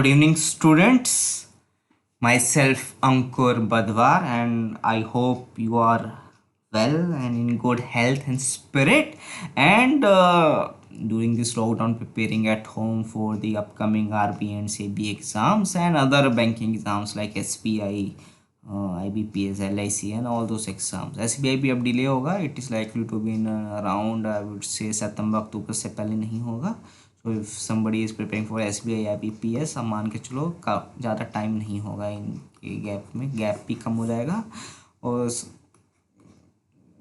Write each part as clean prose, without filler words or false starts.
Good evening, students. Myself Ankur Badwar, and I hope you are well and in good health and spirit. And during this lockdown, preparing at home for the upcoming RB and CB exams and other banking exams like SBI, IBPS, LIC, and all those exams. SBI भी अब delay होगा. It is likely to be in around I would say सितंबर अक्टूबर से पहले नहीं होगा. So if somebody is preparing for SBI या BPS, अब मान के चलो का ज़्यादा टाइम नहीं होगा इनके गैप में, गैप भी कम हो जाएगा और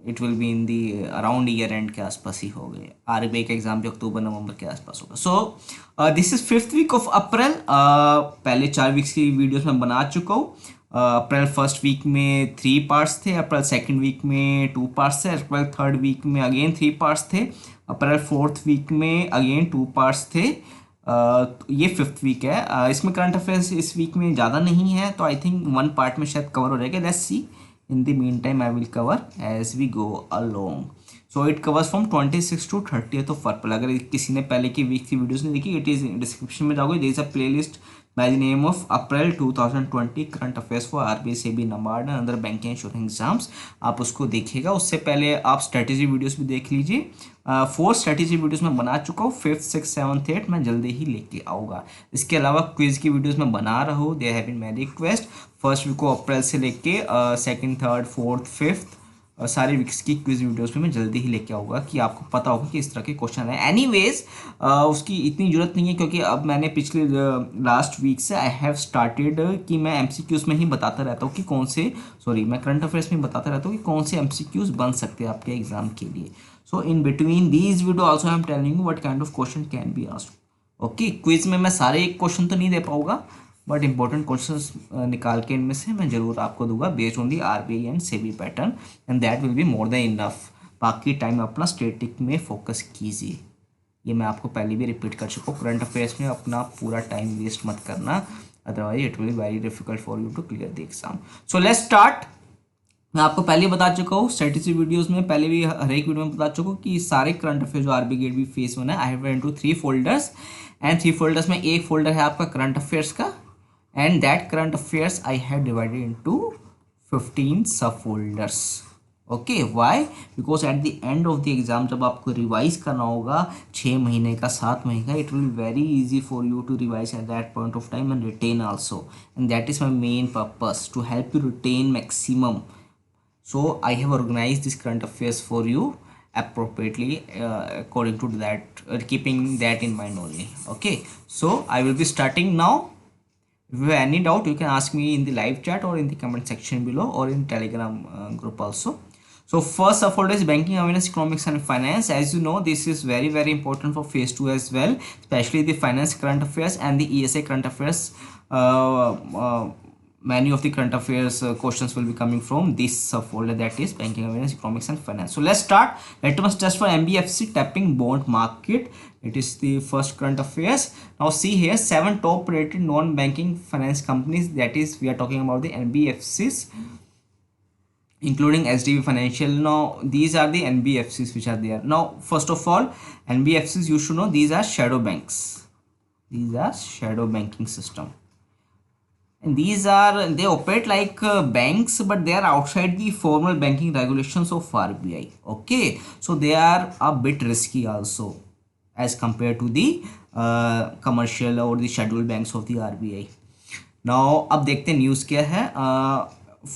it will be in the around year and के आसपास ही हो गए. RBI का एग्ज़ाम भी अक्टूबर नवंबर के आसपास होगा. So this is 5th week of April. पहले 4 वीक्स की वीडियोस मैं बना चुका हूँ. अप्रैल फर्स्ट वीक में 3 पार्ट्स थे, अप्रैल सेकेंड वीक में 2 पार्ट्स थे, अप्रैल थर्ड वीक में अगेन 3 पार्ट्स थे, अप्रैल फोर्थ वीक में अगेन 2 पार्ट्स थे. ये 5th वीक है. इसमें करंट अफेयर्स इस वीक में ज़्यादा नहीं है, तो आई थिंक 1 पार्ट में शायद कवर हो जाएगा. Let's see. In the meantime, I will cover as we go along. So it covers from 26 to 30th of April. अगर किसी ने पहले की वीक की वीडियोस नहीं देखी, इट इज़ डिस्क्रिप्शन में जाओगे. There is a playlist by the name of April 2020 current affairs for RBI SEBI NABARD and other banking insurance exams. आप उसको देखिएगा. उससे पहले आप स्ट्रेटेजी वीडियोस भी देख लीजिए. 4 स्ट्रेटेजी वीडियोस मैं बना चुका हूँ. 5th 6th 7th 8th मैं जल्दी ही लेके आऊँगा. इसके अलावा क्विज की वीडियोस मैं बना रहा हूँ. There have been my request. First week को अप्रैल से लेके सेकंड थर्ड फोर्थ फिफ्थ सारे वीक्स की क्विज वीडियोस में मैं जल्दी ही लेके आऊँगा कि आपको पता होगा कि इस तरह के क्वेश्चन है. एनीवेज उसकी इतनी ज़रूरत नहीं है, क्योंकि अब मैंने पिछले लास्ट वीक से आई हैव स्टार्टेड कि मैं MCQs में ही बताता रहता हूँ कि कौन से मैं करंट अफेयर्स में बताता रहता हूँ कि कौन से MCQs बन सकते हैं आपके एग्जाम के लिए. So in between these video also I am telling you what kind of question can be asked. Okay, quiz में मैं सारे एक क्वेश्चन तो नहीं दे पाऊँगा, बट इंपॉर्टेंट क्वेश्चंस निकाल के इनमें से मैं ज़रूर आपको दूंगा based on the RBI and SEBI pattern, and that will be more than enough. बाकी टाइम अपना स्टेटिक में फोकस कीजिए. ये मैं आपको पहले भी रिपीट कर चुका हूँ. करंट अफेयर्स में अपना पूरा टाइम वेस्ट मत करना, otherwise it will be very difficult for you to clear the exam. So let's start. मैं आपको पहले बता चुका हूँ स्ट्रेटेजी वीडियोस में, पहले भी हर एक वीडियो में बता चुका हूँ कि सारे करंट अफेयर जो RBI गेट भी फेस होना है, I have into 3 folders, and 3 folders में एक फोल्डर है आपका करंट अफेयर्स का, and that current affairs I have divided into 15 subfolders. Okay, why? Because at the end of the exam जब आपको रिवाइज करना होगा 6 महीने का 7 महीने का, it will be very easy for you to revise at that point of time and retain also, and that is my main purpose, to help you retain maximum. So I have organized this current affairs for you appropriately according to that, keeping that in mind only. Okay, so I will be starting now. If you have any doubt, you can ask me in the live chat or in the comment section below or in Telegram group also. So first of all is banking awareness, economics and finance. As you know, this is very important for phase 2 as well, especially the finance current affairs and the ESA current affairs. Many of the current affairs questions will be coming from this subfolder, that is banking awareness, economics and finance. So let's start. Litmus test for NBFC tapping bond market. It is the first current affairs. Now see here, 7 top rated non-banking finance companies, that is we are talking about the NBFCs, including SDB Financial. Now these are the NBFCs which are there. Now first of all, NBFCs, you should know these are shadow banks. These are shadow banking system. And these are, they operate like banks, but they are outside the formal banking regulations of RBI. Okay, so they are a bit risky also as compared to the commercial or the scheduled banks of the RBI. Now अब देखते हैं news क्या है.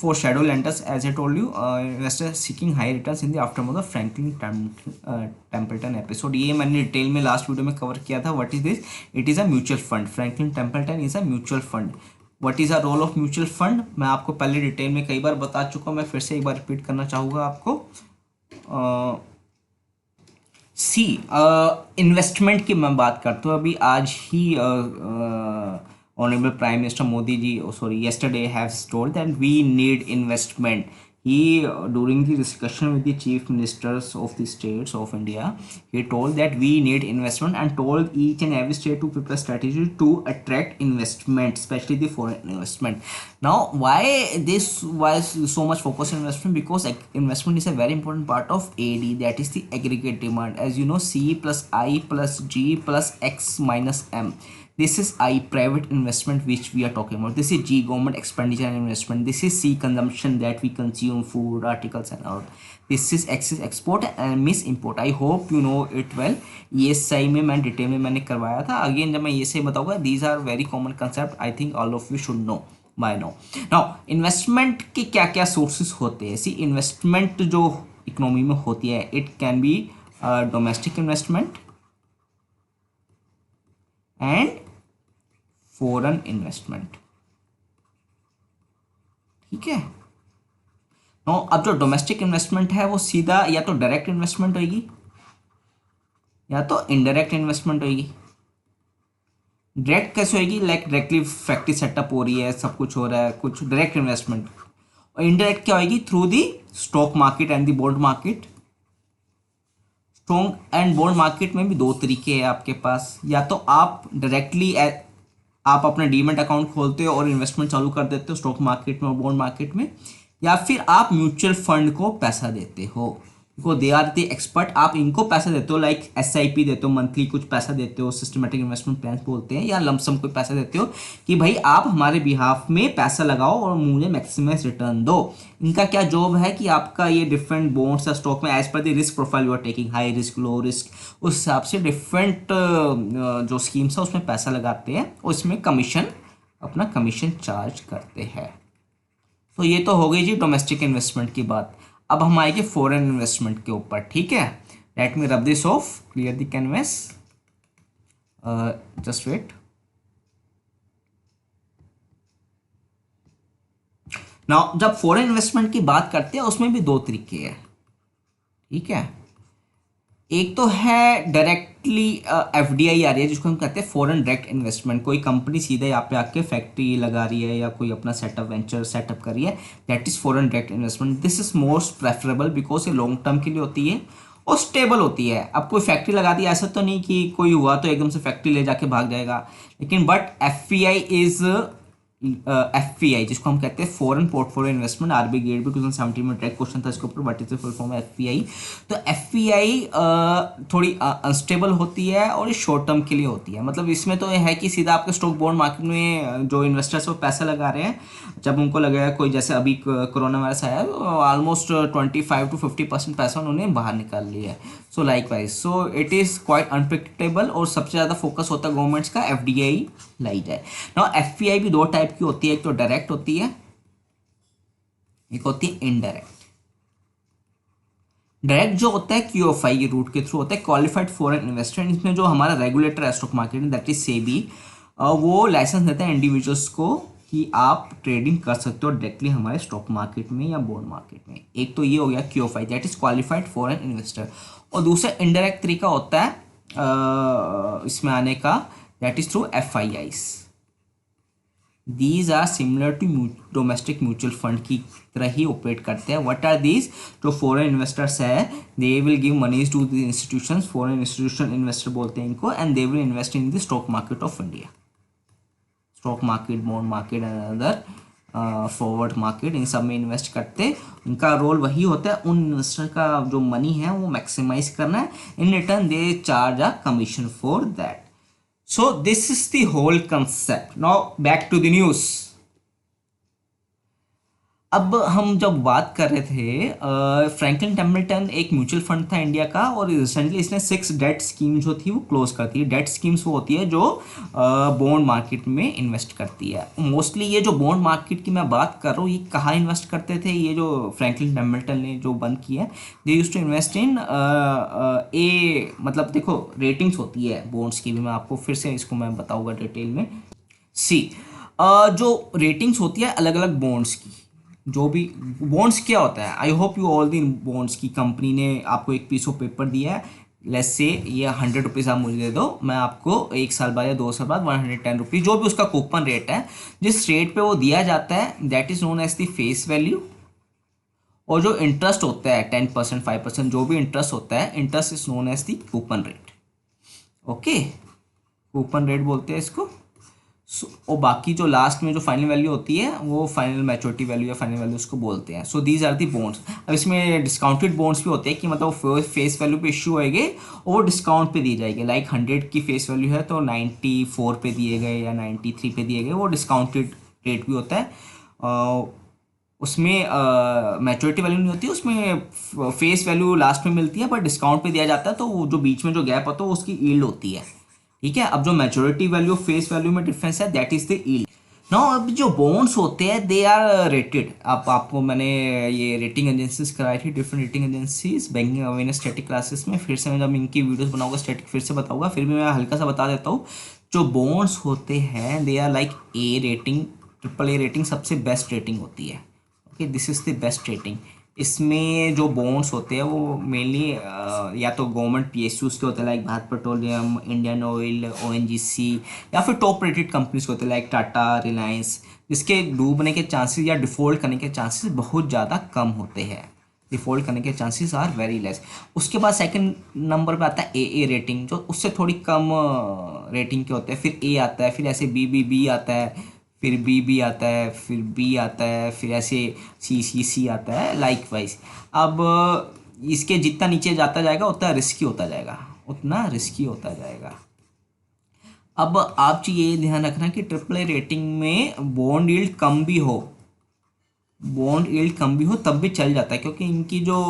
For shadow lenders, as I told you, investors seeking high returns in the aftermath of Franklin Templeton episode. ये मैंने detail में last video में cover किया था. What is this? It is a mutual fund. Franklin Templeton is a mutual fund. What is a role of mutual fund, मैं आपको पहले detail में कई बार बता चुका हूँ. मैं फिर से एक बार रिपीट करना चाहूँगा आपको. सी इन्वेस्टमेंट की मैं बात करता हूँ. अभी आज ही honourable prime minister Modi ji yesterday has told that we need investment. He during the discussion with the chief ministers of the states of India, he told that we need investment and told each and every state to prepare strategy to attract investment, especially the foreign investment. Now why this was so much focus on investment? Because investment is a very important part of AD, that is the aggregate demand. As you know, C plus I plus G plus X minus M. This is I, private investment, which we are talking about. This is G, government expenditure and investment. This is C, consumption, that we consume food, articles and all. This is X is export and miss import. I hope you know it well. ESI में मैं detail में मैंने करवाया था. Again जब मैं ESI बताऊंगा, these are very common concept. I think all of you should know by now. Now investment के क्या क्या सोर्सेस होते हैं. सी इन्वेस्टमेंट जो इकोनॉमी में होती है, it can be domestic investment and foreign investment. ठीक है. नो अब जो डोमेस्टिक इन्वेस्टमेंट है वो सीधा या तो डायरेक्ट इन्वेस्टमेंट होगी या तो इनडायरेक्ट इन्वेस्टमेंट होगी. डायरेक्ट कैसे होगी, लाइक डायरेक्टली फैक्ट्री सेटअप हो रही है, सब कुछ हो रहा है, कुछ डायरेक्ट इन्वेस्टमेंट. और इनडायरेक्ट क्या होगी, through the stock market and the bond market. Stock and bond market में भी दो तरीके हैं आपके पास. या तो आप डायरेक्टली आप अपना डीमेट अकाउंट खोलते हो और इन्वेस्टमेंट चालू कर देते हो स्टॉक मार्केट में और बॉन्ड मार्केट में, या फिर आप म्यूचुअल फंड को पैसा देते हो. को दे आर द एक्सपर्ट. आप इनको पैसा देते हो, लाइक SIP देते हो, मंथली कुछ पैसा देते हो, सिस्टमेटिक इन्वेस्टमेंट प्लान बोलते हैं, या लमसम कोई पैसा देते हो कि भाई आप हमारे बिहाफ में पैसा लगाओ और मुझे मैक्सिमाइज रिटर्न दो. इनका क्या जॉब है कि आपका ये डिफरेंट बॉन्ड्स या स्टॉक में as per the risk profile you are taking, high risk, low risk, उस हिसाब से डिफरेंट जो स्कीम्स है उसमें पैसा लगाते हैं और इसमें कमीशन, अपना कमीशन चार्ज करते हैं. तो ये तो हो गई जी डोमेस्टिक इन्वेस्टमेंट की बात. अब हम आएंगे फॉरेन इन्वेस्टमेंट के ऊपर. ठीक है. Let me rub this off, clear the canvas, just wait. Now जब फॉरेन इन्वेस्टमेंट की बात करते हैं उसमें भी दो तरीके हैं. ठीक है. एक तो है डायरेक्टली FDI आ रही है जिसको हम कहते हैं फॉरेन डायरेक्ट इन्वेस्टमेंट. कोई कंपनी सीधे यहाँ पे आके फैक्ट्री लगा रही है या कोई अपना सेटअप वेंचर सेटअप कर रही है, that is foreign direct investment. This is most preferable because ये लॉन्ग टर्म के लिए होती है और स्टेबल होती है. अब कोई फैक्ट्री लगा दी, ऐसा तो नहीं कि कोई हुआ तो एकदम से फैक्ट्री ले जाके भाग जाएगा, लेकिन बट FPI इज FPI जिसको हम कहते हैं फॉरेन पोर्टफोलियो इन्वेस्टमेंट. RBI गेट भी 2017 में डायरेक्ट क्वेश्चन था इसके ऊपर, what is the full form FPI. तो FPI थोड़ी अनस्टेबल होती है और ये शॉर्ट टर्म के लिए होती है. मतलब इसमें तो ये है कि सीधा आपके स्टॉक बॉन्ड मार्केट में जो इन्वेस्टर्स वो पैसा लगा रहे हैं, जब उनको लगेगा कोई, जैसे अभी कोरोना वायरस आया, ऑलमोस्ट 25 to 50% पैसा उन्होंने बाहर निकाल लिया है. So like wise, so it is quite unpredictable और सबसे ज़्यादा फोकस होता है गवर्नमेंट्स का FDI लाई जाए. नाउ FPI भी दो टाइप की होती है, एक तो डायरेक्ट होती है, एक होती है इनडायरेक्ट. डायरेक्ट जो होता है QFI के रूट के थ्रू होता है, क्वालिफाइड फॉरेन इन्वेस्टर. इसमें जो हमारा रेगुलेटर है स्टॉक मार्केट में, दैट इज SEBI, वो लाइसेंस देता है इंडिविजुअल्स को कि आप ट्रेडिंग कर सकते हो डायरेक्टली हमारे स्टॉक मार्केट में या बॉन्ड मार्केट में. एक तो ये हो गया QFI, that is qualified foreign investor. और दूसरा इनडायरेक्ट तरीका होता है इसमें आने का, that is through FIIs. These are similar to domestic mutual fund की तरह ही ऑपरेट करते हैं. व्हाट आर दीज, जो फॉरेन इन्वेस्टर्स है, they will give monies to the institutions, foreign institution investor बोलते हैं इनको, and they will invest in the stock market of India, stock market, bond market and other forward market. इन सब में invest करते. उनका role वही होता है, उन इन्वेस्टर का जो मनी है वो मैक्सिमाइज करना है. In return they charge a commission for that. So this is the whole concept. Now back to the news. अब हम जब बात कर रहे थे, फ्रैंकलिन टेम्पल्टन एक म्यूचुअल फंड था इंडिया का, और रिसेंटली इसने 6 डेट स्कीम जो थी वो क्लोज करती है. डेट स्कीम्स वो होती है जो बॉन्ड मार्केट में इन्वेस्ट करती है. मोस्टली ये जो बॉन्ड मार्केट की मैं बात कर रहा हूँ, ये कहाँ इन्वेस्ट करते थे, ये जो फ्रैंकलिन टेम्पल्टन ने जो बंद किया है, दे यूज टू इन्वेस्ट इन मतलब देखो रेटिंग्स होती है बॉन्ड्स की भी, मैं आपको फिर से इसको मैं बताऊँगा डिटेल में. जो रेटिंग्स होती है अलग अलग बॉन्ड्स की, जो भी बॉन्ड्स क्या होता है, आई होप यू ऑल दिन बॉन्ड्स की कंपनी ने आपको एक पीस ऑफ पेपर दिया है, लेट्स से ये 100 रुपीज़ आप मुझे दे दो, मैं आपको 1 साल बाद या 2 साल बाद 110 रुपीज़, जो भी उसका कूपन रेट है, जिस रेट पे वो दिया जाता है, that is known as the face value. और जो इंटरेस्ट होता है 10%, 5%, जो भी इंटरेस्ट होता है, interest is known as the coupon rate. Okay, coupon rate बोलते हैं इसको. और बाकी जो लास्ट में जो फाइनल वैल्यू होती है वो फाइनल मैच्योरिटी वैल्यू या फाइनल वैल्यू उसको बोलते हैं। So these are the bonds. अब इसमें डिस्काउंटेड बॉन्ड्स भी होते हैं कि मतलब वो फेस वैल्यू पे इशू होएंगे और वो डिस्काउंट पे दी जाएगी। लाइक 100 की फेस वैल्यू है तो 94 पे दिए गए या 93 पे दिए गए, वो डिस्काउंटेड रेट भी होता है। उसमें मैच्योरिटी वैल्यू नहीं होती, उसमें फेस वैल्यू लास्ट में मिलती है, पर डिस्काउंट पे दिया जाता है, तो वो जो बीच में जो गैप होता है वो उसकी यील्ड होती है। ठीक है, अब जो मैच्योरिटी वैल्यू फेस वैल्यू में डिफरेंस है that is the yield. Now अब जो बॉन्ड्स होते हैं दे आर रेटेड। अब आपको मैंने ये रेटिंग एजेंसीज कराई थी, different rating agencies banking awareness static classes में। फिर से मैं जब इनकी वीडियोस बनाऊंगा स्टैटिक फिर से बताऊंगा, फिर भी मैं हल्का सा बता देता हूँ। जो बॉन्ड्स होते हैं they are like a rating, triple A rating सबसे बेस्ट रेटिंग होती है। Okay, this is the best rating. इसमें जो बॉन्ड्स होते हैं वो मेनली या तो गवर्नमेंट पीएसयूज के होते हैं like Bharat petroleum, Indian oil, ONGC, या फिर टॉप रेटेड कंपनीज के होते हैं लाइक टाटा, रिलायंस, जिसके डूबने के चांसेस या डिफ़ॉल्ट करने के चांसेस बहुत ज़्यादा कम होते हैं। डिफ़ॉल्ट करने के चांसेस आर वेरी लेस। उसके बाद सेकंड नंबर पे आता है ए रेटिंग, जो उससे थोड़ी कम रेटिंग के होते हैं। फिर ए आता है, फिर ऐसे बी आता है, फिर बी आता है, फिर बी आता है, फिर ऐसे सी आता है लाइक वाइज। अब इसके जितना नीचे जाता जाएगा उतना रिस्की होता जाएगा, उतना रिस्की होता जाएगा। अब आप ये ध्यान रखना कि ट्रिपल ए रेटिंग में बॉन्ड यील्ड कम भी हो तब भी चल जाता है, क्योंकि इनकी जो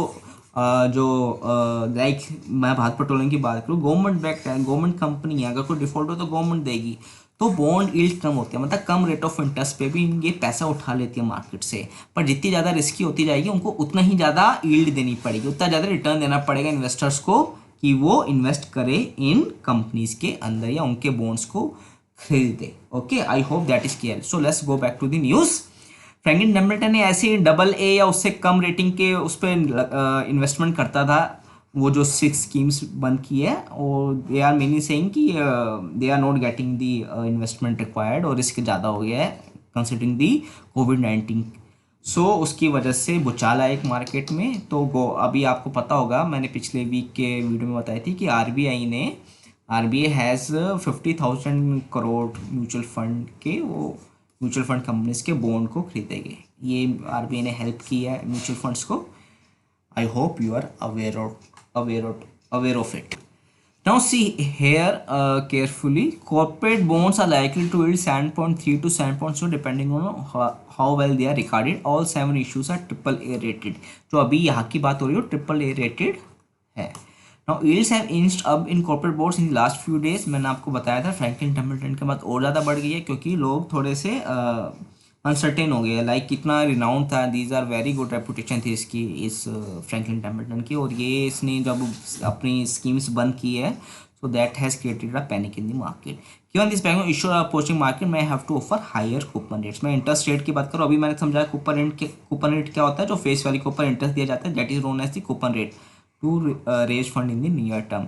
लाइक मैं भारत पेट्रोलियम की बात करूँ, गवर्नमेंट बैक्ड है, गवर्नमेंट कंपनी है, अगर कोई डिफॉल्ट हो तो गवर्नमेंट देगी, तो बॉन्ड यील्ड कम होती है, मतलब कम रेट ऑफ इंटरेस्ट पे भी ये पैसा उठा लेती है मार्केट से। पर जितनी ज़्यादा रिस्की होती जाएगी उनको उतना ही ज़्यादा यील्ड देनी पड़ेगी, उतना ज़्यादा रिटर्न देना पड़ेगा इन्वेस्टर्स को कि वो इन्वेस्ट करे इन कंपनीज के अंदर या उनके बॉन्ड्स को खरीदे। Okay, I hope that is clear. So let's go back to the news. Franklin Templeton ने ऐसे ही डबल ए या उससे कम रेटिंग के उस पर इन्वेस्टमेंट करता था। वो जो 6 स्कीम्स बंद की है, और दे आर मेनली सेइंग कि they are not getting the investment required और रिस्क ज़्यादा हो गया है कंसिडरिंग दी कोविड-19। सो उसकी वजह से बुचाल आया एक मार्केट में। तो अभी आपको पता होगा, मैंने पिछले वीक के वीडियो में बताई थी कि RBI has 50,000 crore mutual fund के वो म्यूचुअल फंड कंपनीज के बॉन्ड को खरीदेंगे। ये आरबीआई ने हेल्प की है म्यूचुअल फंड्स को। I hope you are aware of it. Now see here carefully, corporate bonds are likely to yield 7.3 to 7.2 depending on how well they are regarded. All 7 issues are triple A rated. जो अभी यहाँ की बात हो रही हो triple A rated है। Now yields have inched up in corporate bonds in the last few days. मैंने आपको बताया था फ्रैंकलिन टेम्पल्टन के बाद और ज़्यादा बढ़ गई है, क्योंकि लोग थोड़े से अनसर्टेन हो गया। लाइक कितना रिनाउंड था, these are very good reputation थी इसकी, इस फ्रैंकलिन टेम्पल्टन की, और ये इसने जब अपनी स्कीम्स बंद की है, so that has created a panic in the market. Given this bank issue approaching market में have to offer higher coupon rates. मैं इंटरेस्ट रेट की बात करूँ, अभी मैंने समझाया कूपन रेट क्या होता है, जो फेस वैल्यू के ऊपर इंटरेस्ट दिया जाता है, that is known as the coupon rate to raise fund in the near term.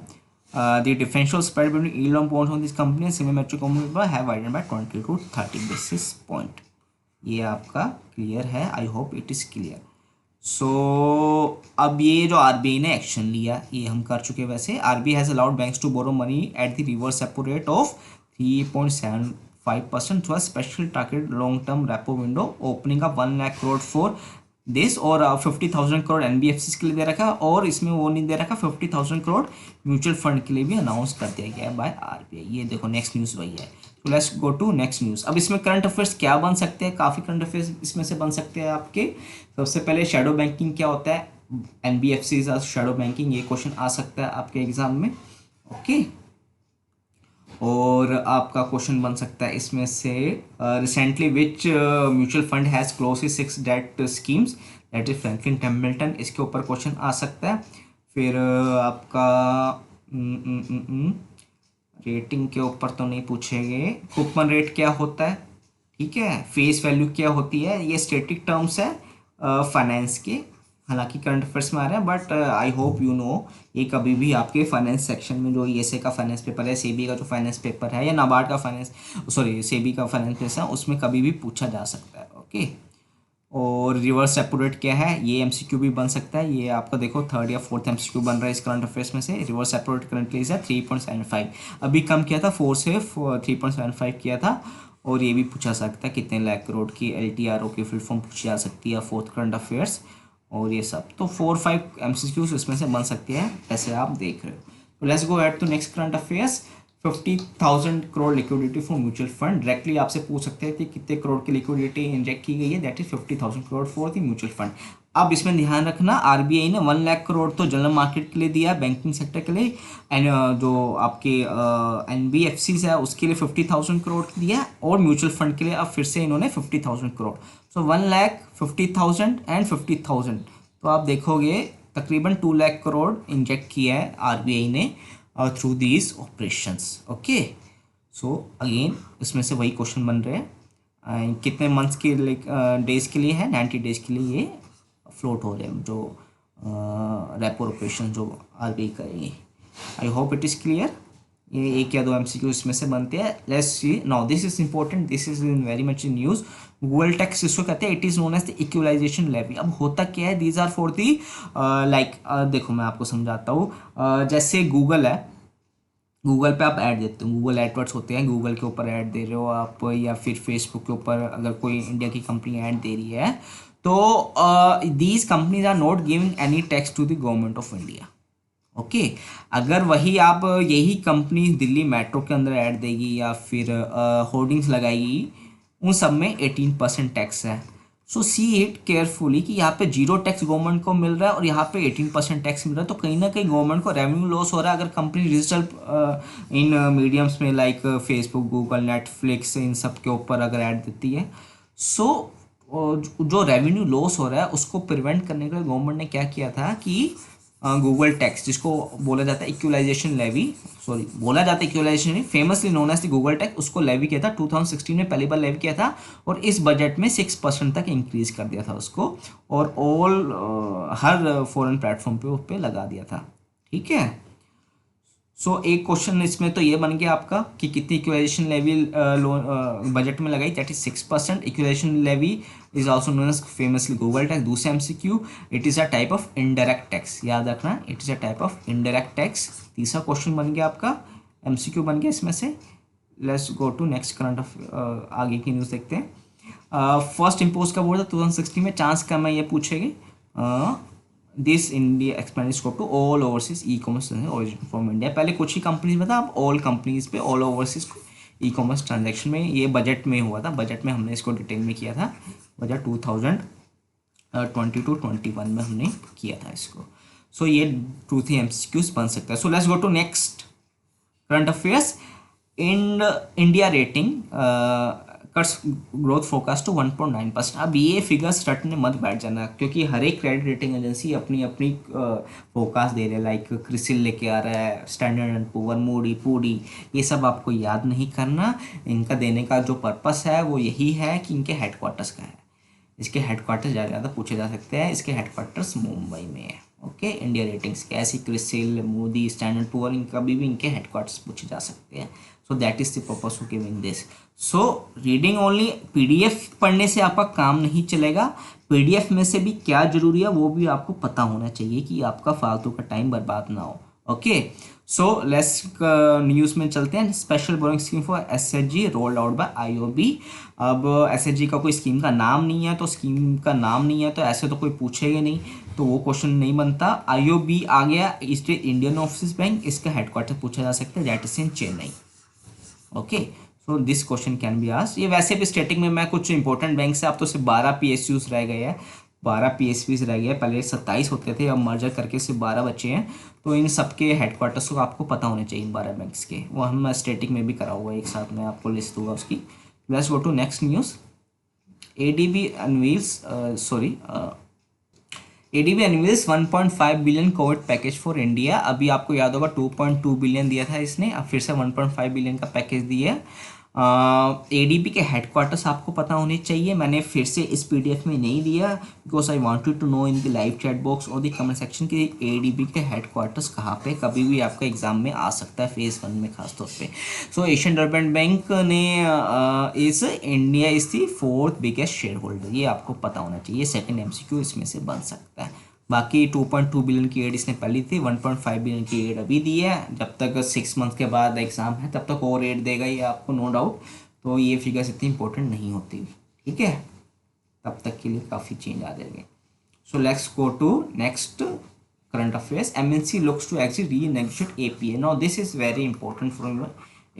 The differential spread between yield on bonds on this company and semi-mature companies have widened by 20 to 30 basis point. ये आपका clear है, I hope it is clear. So अब ये जो RBI ने action लिया ये हम कर चुके हैं। वैसे RBI has allowed banks to borrow money at the reverse repo rate of 3.75% through a special target long term repo window opening up 1 lakh crore for this, और 50,000 करोड़ एनबीएफसी के लिए दे रखा, और इसमें वो नहीं दे रखा 50,000 करोड़ म्यूचुअल फंड के लिए भी अनाउंस कर दिया गया है बाय आरबीआई। ये देखो नेक्स्ट न्यूज़ वही है। तो let's go to next news. अब इसमें करंट अफेयर्स क्या बन सकते हैं, काफ़ी करंट अफेयर्स इसमें से बन सकते हैं आपके। सबसे पहले शेडो बैंकिंग क्या होता है, एनबीएफसी शेडो बैंकिंग, ये क्वेश्चन आ सकता है आपके एग्जाम में। ओके, और आपका क्वेश्चन बन सकता है इसमें से recently which mutual fund has close 6 debt schemes, that is Franklin Templeton, इसके ऊपर क्वेश्चन आ सकता है। फिर आपका रेटिंग के ऊपर तो नहीं पूछेंगे, कूपन रेट क्या होता है, ठीक है, फेस वैल्यू क्या होती है, ये स्टैटिक टर्म्स है फाइनेंस के, हालांकि करंट अफेयर्स में आ रहे हैं, but I hope you no ये कभी भी आपके फाइनेंस सेक्शन में जो ईएसए का फाइनेंस पेपर है, सेबी का जो फाइनेंस पेपर है, या नाबार्ड का फाइनेंस, सॉरी सेबी का फाइनेंस पेपर है, उसमें कभी भी पूछा जा सकता है। ओके, और रिवर्स रेपो रेट क्या है, ये एमसीक्यू भी बन सकता है। ये आपका देखो 3rd या 4th एमसीक्यू बन रहा है इस करंट अफेयर्स में से। रिवर्स रेपो रेट करंटली है 3.75, अभी कम किया था 4 से 3.75 किया था। और ये भी पूछा सकता है कितने लाख करोड़ की LTRO की फुल फॉर्म पूछी जा सकती है, फोर्थ करंट अफेयर्स और ये सब। तो 4-5 MCQs इसमें से बन सकते हैं, ऐसे आप देख रहे हो। तो let's go at to next current affairs. 50,000 crore liquidity for mutual fund. Directly आपसे पूछ सकते हैं कि कितने करोड़ की लिक्विडिटी इंजेक्ट की गई है, that is 50,000 crore for the mutual fund. अब इसमें ध्यान रखना, RBI ने 1 लाख करोड़ तो जनरल मार्केट के लिए दिया, बैंकिंग सेक्टर के लिए, एंड जो आपके NBFCs है उसके लिए 50,000 करोड़ दिया, और म्यूचुअल फंड के लिए अब फिर से इन्होंने 50,000 करोड़। सो 1,50,000 एंड 50,000, तो आप देखोगे तकरीबन 2 लाख करोड़ इंजेक्ट किया है RBI ने through these operations. Okay, so again इसमें से वही क्वेश्चन बन रहे हैं, कितने मंथ्स के लिए, डेज के लिए है, 90 डेज के लिए ये फ्लोट हो रहे हैं जो रेपो ऑपरेशन जो RBI करेगी। I hope it is clear. ये एक या दो MCQ इसमें से बनते हैं। Let's see now, this is important, this is in very much in news. Google tax इसको कहते हैं, it is known as the equalisation levy. अब होता क्या है, these are for the like, देखो मैं आपको समझाता हूँ। जैसे गूगल है, गूगल पे आप ऐड देते हो, गूगल एडवर्ड्स होते हैं, गूगल के ऊपर ऐड दे रहे हो आप, या फिर फेसबुक के ऊपर अगर कोई इंडिया की कंपनी ऐड दे रही है, तो these companies are not giving any tax to the government of India. Okay, अगर वही आप यही कंपनी दिल्ली मेट्रो के अंदर ऐड देगी या फिर होर्डिंग्स लगाएगी, उन सब में 18% टैक्स है। सो सी इट केयरफुली कि यहाँ पे 0 टैक्स गवर्नमेंट को मिल रहा है और यहाँ पे 18% टैक्स मिल रहा है, तो कहीं ना कहीं गवर्नमेंट को रेवेन्यू लॉस हो रहा है। अगर कंपनी डिजिटल इन मीडियम्स में लाइक फेसबुक, गूगल, नेटफ्लिक्स, इन सब के ऊपर अगर ऐड देती है, सो जो रेवेन्यू लॉस हो रहा है उसको प्रिवेंट करने के लिए गवर्नमेंट ने क्या किया था कि गूगल टैक्स, जिसको बोला जाता है इक्वलाइजेशन लेवी, सॉरी बोला जाता है इक्वलाइजेशन नहीं, famously known as the Google tax, उसको लेवी किया था 2016 में, पहली बार लेवी किया था, और इस बजट में 6% तक इंक्रीज कर दिया था उसको, और हर फॉरेन प्लेटफॉर्म पे उस पर लगा दिया था। ठीक है, सो एक क्वेश्चन इसमें तो ये बन गया आपका कि कितनी इक्वलाइजेशन लेवी बजट में लगाई, that is 6%। Equalisation levy is also known as famously Google tax. दूसरा MCQ, it is a type of indirect tax, याद रखना, it is a type of indirect tax. तीसरा क्वेश्चन बन गया आपका, MCQ बन गया इसमें से। Let's go to next current of आगे की न्यूज़ देखते हैं। फर्स्ट इम्पोज का बोर्ड था 2016 में, चांस कम है ये पूछेगी। This India expand scope to all overseas e commerce origin from India. पहले कुछ ही कंपनीज में था, अब ऑल कंपनीज पे all overseas e commerce transaction में, ये बजट में हुआ था, बजट में हमने इसको डिटेल में किया था, बजट 2022-21 में हमने किया था इसको। सो ये 2-3 MCQs बन सकता है। So let's go to next current affairs. India rating cuts growth forecast to 1.9%। अब ये फिगर्स रटने मत बैठ जाना, क्योंकि हर एक क्रेडिट रेटिंग एजेंसी अपनी अपनी फोरकास्ट दे रहे हैं, लाइक क्रिसिल लेके आ रहा है, स्टैंडर्ड एंड पुअर, मूडी, ये सब आपको याद नहीं करना। इनका देने का जो पर्पस है वो यही है कि इनके हेडक्वार्टर्स का है, इसके हेडक्वार्टर्स ज़्यादा पूछे जा सकते हैं, इसके हेडक्वार्टर्स मुंबई में है। ओके, इंडिया रेटिंग्स के ऐसी क्रिसिल, मोदी, स्टैंडर्ड पुअर, इनका भी इनके हेडक्वार्टर्स पूछे जा सकते हैं। So that is the purpose of giving this. So reading only, PDF पढ़ने से आपका काम नहीं चलेगा, PDF में से भी क्या जरूरी है वो भी आपको पता होना चाहिए कि आपका फालतू का टाइम बर्बाद ना हो। ओके, सो लेट्स न्यूज़ में चलते हैं। Special boring scheme for SHG rolled out by IOB। अब SHG का कोई स्कीम का नाम नहीं है, तो स्कीम का नाम नहीं है तो ऐसे तो कोई पूछेगा नहीं, तो वो क्वेश्चन नहीं बनता। IOB आ गया, ईस्ट इंडियन ओवरसीज बैंक, इसका हेडक्वार्टर पूछा जा सकता है, that is in Chennai. Okay, so this question can be asked. ये वैसे भी स्टेटिंग में मैं कुछ इंपॉर्टेंट बैंक से, आप तो सिर्फ 12 PSUs रह गए हैं, 12 PSUs रह गए, पहले 27 होते थे, अब मर्जर करके सिर्फ 12 बचे हैं। तो इन सबके हेडक्वार्टर्स को आपको पता होने चाहिए, 12 बैंक्स के, वो हम स्टेटिक में भी करा हुआ है, एक साथ में आपको लिस्ट दूंगा उसकी। Let's go to next news. ADB unveils 1.5 billion covid package for India. अभी आपको याद होगा 2.2 बिलियन दिया था इसने, अब फिर से 1.5 बिलियन का पैकेज दिया। ADB के हेडक्वार्टर्स आपको पता होने चाहिए, मैंने फिर से इस PDF में नहीं दिया because I wanted to know in the live chat box और द कमेंट सेक्शन कि ADB के हेडक्वार्टर्स कहाँ पे कभी भी आपका एग्जाम में आ सकता है, फेज 1 में खासतौर पे। सो एशियन डेवलपमेंट बैंक ने इस India is the 4th biggest share holder, ये आपको पता होना चाहिए, सेकेंड MCQ इसमें से बन सकता है। बाकी 2.2 बिलियन की एड इसने पहली थी, 1.5 बिलियन की एड अभी दी है, जब तक 6 मंथ के बाद एग्जाम है तब तक और एड देगा ये आपको, नो डाउट। तो ये फिगर्स इतनी इंपॉर्टेंट नहीं होती, ठीक है, तब तक के लिए काफ़ी चेंज आ जाएंगे। So let's go to next current affairs. MNC looks to actually renegotiate APA. Now this is very important from your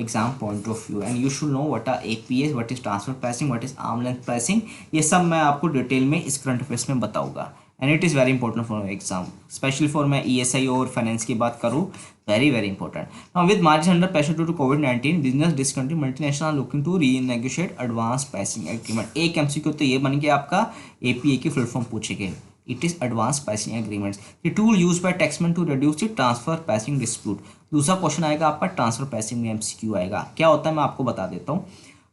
exam point of view and you should know what are APAs, what is transfer pricing, what is arm length pricing. ये सब मैं आपको detail में इस current affairs में बताऊंगा and it is very important for exam, specially for मैं ESI और फाइनेंस की बात करूँ, very very important. Now with margin under pressure due to COVID-19 business discontinue multinational looking to renegotiate advance pricing agreement. एक MCQ तो ये बन गया आपका, APA की फुल फॉर्म पूछेंगे. It is advanced pricing agreements, the tool used by taxman to reduce the transfer pricing dispute. दूसरा question आएगा आपका ट्रांसफर प्राइसिंग में MCQ आएगा. क्या होता है मैं आपको बता देता हूँ.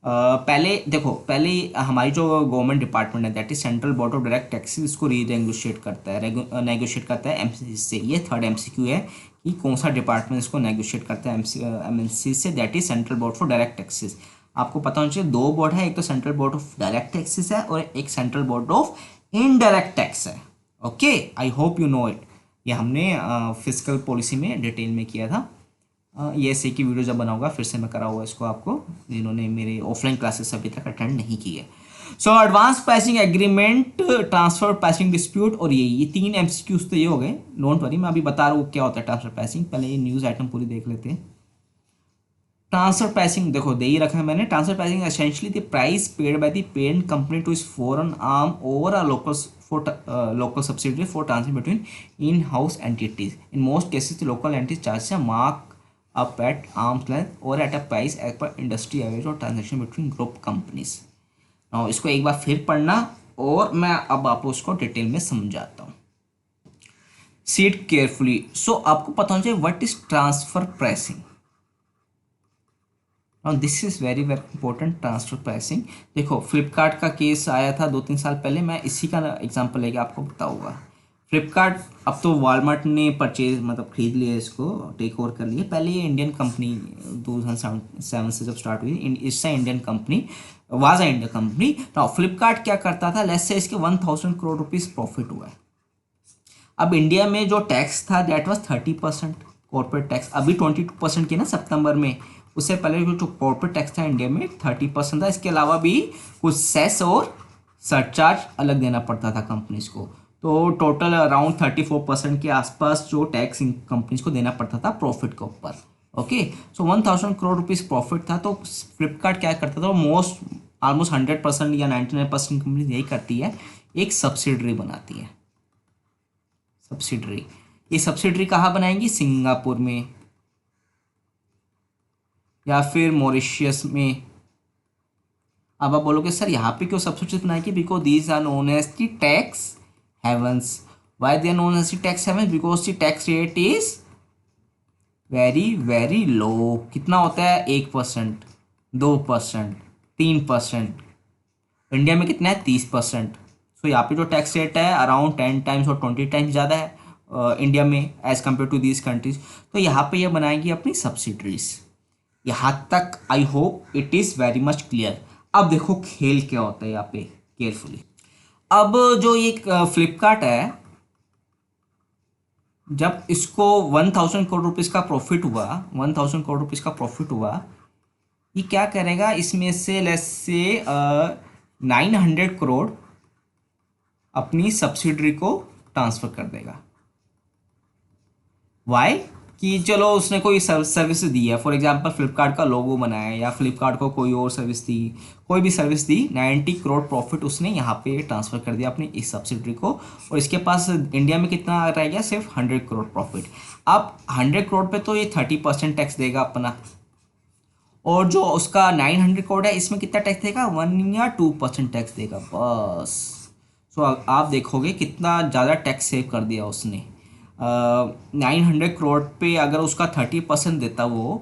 पहले देखो, पहले हमारी जो गवर्नमेंट डिपार्टमेंट है that is central board of direct taxes, इसको रीनेगोशिएट करता है, नेगोशिएट करता है MCC से. ये थर्ड MCQ है कि कौन सा डिपार्टमेंट इसको नेगोशिएट करता है MNC से, that is central board for direct taxes. आपको पता होना चाहिए दो बोर्ड है, एक तो central board of direct taxes है और एक central board of indirect tax है. Okay, I hope you know it. ये हमने फिजिकल पॉलिसी में डिटेल में किया था. ये ऐसे की वीडियो जब बनाऊंगा फिर से मैं कराऊंगा इसको आपको, जिन्होंने मेरे ऑफलाइन क्लासेस अभी तक अटेंड नहीं किए. So advance pricing agreement, transfer pricing dispute और ये तीन MCQs तो ये हो गए. डोंट वरी, मैं अभी बता रहा हूँ क्या होता है ट्रांसफर प्राइसिंग. पहले ये न्यूज़ आइटम पूरी देख लेते हैं. ट्रांसफर प्राइसिंग देखो दे ही रखा है मैंने. Transfer pricing essentially the price paid by the parent company two is foreign arm over a local subsidiary for transfer between in-house entities. In most cases, the local entity charges a mark up at arm's length or at a price as per industry average or transaction between group companies. Now इसको एक बार फिर पढ़ना और मैं अब आपको उसको detail में समझाता हूँ. Seat carefully. सो आपको पता होना चाहिए व्हाट इज ट्रांसफर प्राइसिंग. और this is very very important, transfer pricing. देखो फ्लिपकार्ट का केस आया था 2-3 साल पहले, मैं इसी का एग्जांपल लेके आपको बताऊंगा. फ्लिपकार्ट अब तो वॉलमार्ट ने परचेज मतलब खरीद लिया, इसको टेक ओवर कर लिया. पहले ये इंडियन कंपनी 2007 से जब स्टार्ट हुई, इससे Indian company was a Indian company. Now Flipkart क्या करता था, लेट्स से इसके 1000 करोड़ रुपीज़ प्रॉफिट हुआ है. अब इंडिया में जो टैक्स था दैट वाज 30% कॉर्पोरेट टैक्स. अभी 22% की ना सितंबर में. उससे पहले जो कॉर्पोरेट टैक्स था इंडिया में 30% था. इसके अलावा भी कुछ सेस और सरचार्ज अलग देना पड़ता था कंपनीज को. तो टोटल अराउंड 34% के आसपास जो टैक्स इन कंपनीज को देना पड़ता था प्रॉफिट के ऊपर. ओके, सो 1000 करोड़ रुपीज़ प्रॉफिट था. तो फ्लिपकार्ट क्या करता था, ऑलमोस्ट 100% या 99% कंपनी यही करती है, एक सब्सिडरी बनाती है. सब्सिडरी, ये सब्सिडरी कहाँ बनाएंगी, सिंगापुर में या फिर मॉरिशियस में. अब आप बोलोगे सर यहाँ पे क्यों सब्सिडीज बनाएंगे, because these are known as the tax havens. Why they are known as the tax havens, because the tax rate is very very low. कितना होता है, 1%, 2%, 3%. इंडिया में कितना है, 30%. सो यहाँ पे जो टैक्स रेट है अराउंड 10 टाइम्स और 20 टाइम्स ज़्यादा है इंडिया में as compare to these countries. तो यहाँ पे ये बनाएंगी अपनी सब्सिडरीज. यहाँ तक I hope it is very much clear. अब देखो खेल क्या होता है यहाँ पे केयरफुली. अब जो ये फ्लिपकार्ट है, जब इसको 1000 करोड़ रुपीज़ का प्रॉफिट हुआ, 1000 करोड़ रुपीज़ का प्रॉफिट हुआ, ये क्या करेगा, इसमें से लेट्स से 900 करोड़ अपनी सब्सिडरी को ट्रांसफ़र कर देगा. वाई, कि चलो उसने कोई सर्विस दी है, फॉर एग्जांपल फ्लिपकार्ट का लोगो बनाया या फ्लिपकार्ट को कोई और सर्विस दी, कोई भी सर्विस दी, 90 करोड़ प्रॉफिट उसने यहाँ पे ट्रांसफ़र कर दिया अपनी इस सब्सिडरी को. और इसके पास इंडिया में कितना रह गया, सिर्फ 100 करोड़ प्रॉफिट. अब 100 करोड़ पे तो ये 30% टैक्स देगा अपना, और जो उसका 900 करोड़ है इसमें कितना टैक्स देगा, 1 या 2% टैक्स देगा बस. सो आप देखोगे कितना ज़्यादा टैक्स सेव कर दिया उसने. 900 करोड़ पे अगर उसका 30% देता वो,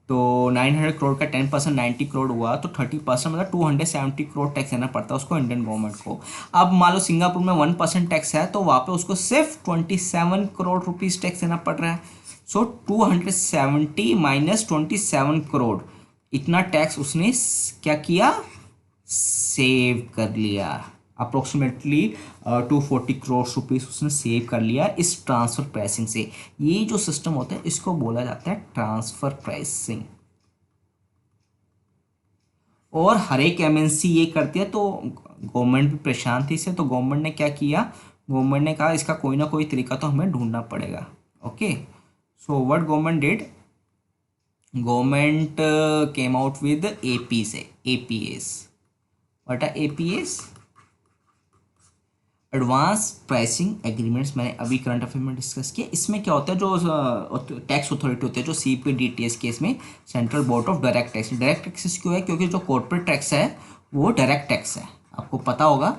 तो 900 करोड़ का 10% 90 करोड़ हुआ, तो 30% मतलब 270 करोड़ टैक्स देना पड़ता है उसको इंडियन गवर्नमेंट को. अब मान लो सिंगापुर में 1% टैक्स है, तो वहाँ पे उसको सिर्फ 27 करोड़ रुपीज़ टैक्स देना पड़ रहा है. सो 270 माइनस 27 करोड़, इतना टैक्स उसने क्या किया, सेव कर लिया. अप्रोक्सीमेटली 240 करोड़ रुपीज़ उसने सेव कर लिया इस ट्रांसफ़र प्राइसिंग से. ये जो सिस्टम होता है इसको बोला जाता है ट्रांसफ़र प्राइसिंग. और हर एक एमएनसी ये करती है, तो गवर्नमेंट भी परेशान थी इससे, तो गवर्नमेंट ने क्या किया, गवर्नमेंट ने कहा इसका कोई ना कोई तरीका तो हमें ढूंढना पड़ेगा। Okay, so what government did, government came out with APs, APAs. What are APAs, advance pricing agreements, मैंने अभी करंट अफेयर में डिस्कस किया। इसमें क्या होता है, जो टैक्स अथॉरिटी होती है, जो सीपीडीटीएस केस में central board of direct tax, direct taxes क्यों है, क्योंकि जो कॉर्पोरेट टैक्स है वो डायरेक्ट टैक्स है, आपको पता होगा।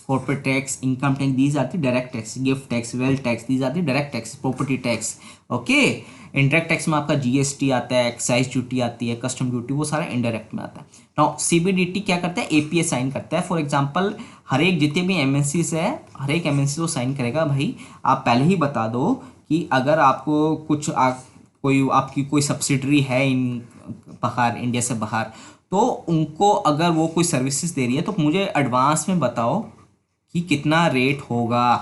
Corporate tax, income tax, these are the direct tax, gift tax, wealth tax, these are the direct tax, property tax. Okay, indirect tax में आपका जीएसटी आता है, एक्साइज ड्यूटी आती है, कस्टम ड्यूटी, वो सारा इंडायरेक्ट में आता है। नाउ सीबीडीटी क्या करता है, एपीएस साइन करता है। फॉर एग्जांपल, हर एक जितने भी एमएनसीज है, हर एक एमएनसी को साइन करेगा। भाई आप पहले ही बता दो कि अगर आपको कुछ कोई आपकी कोई सब्सिडरी है इन बाहर, इंडिया से बाहर, तो उनको अगर वो कोई सर्विसेज दे रही है तो मुझे एडवांस में बताओ कि कितना रेट होगा,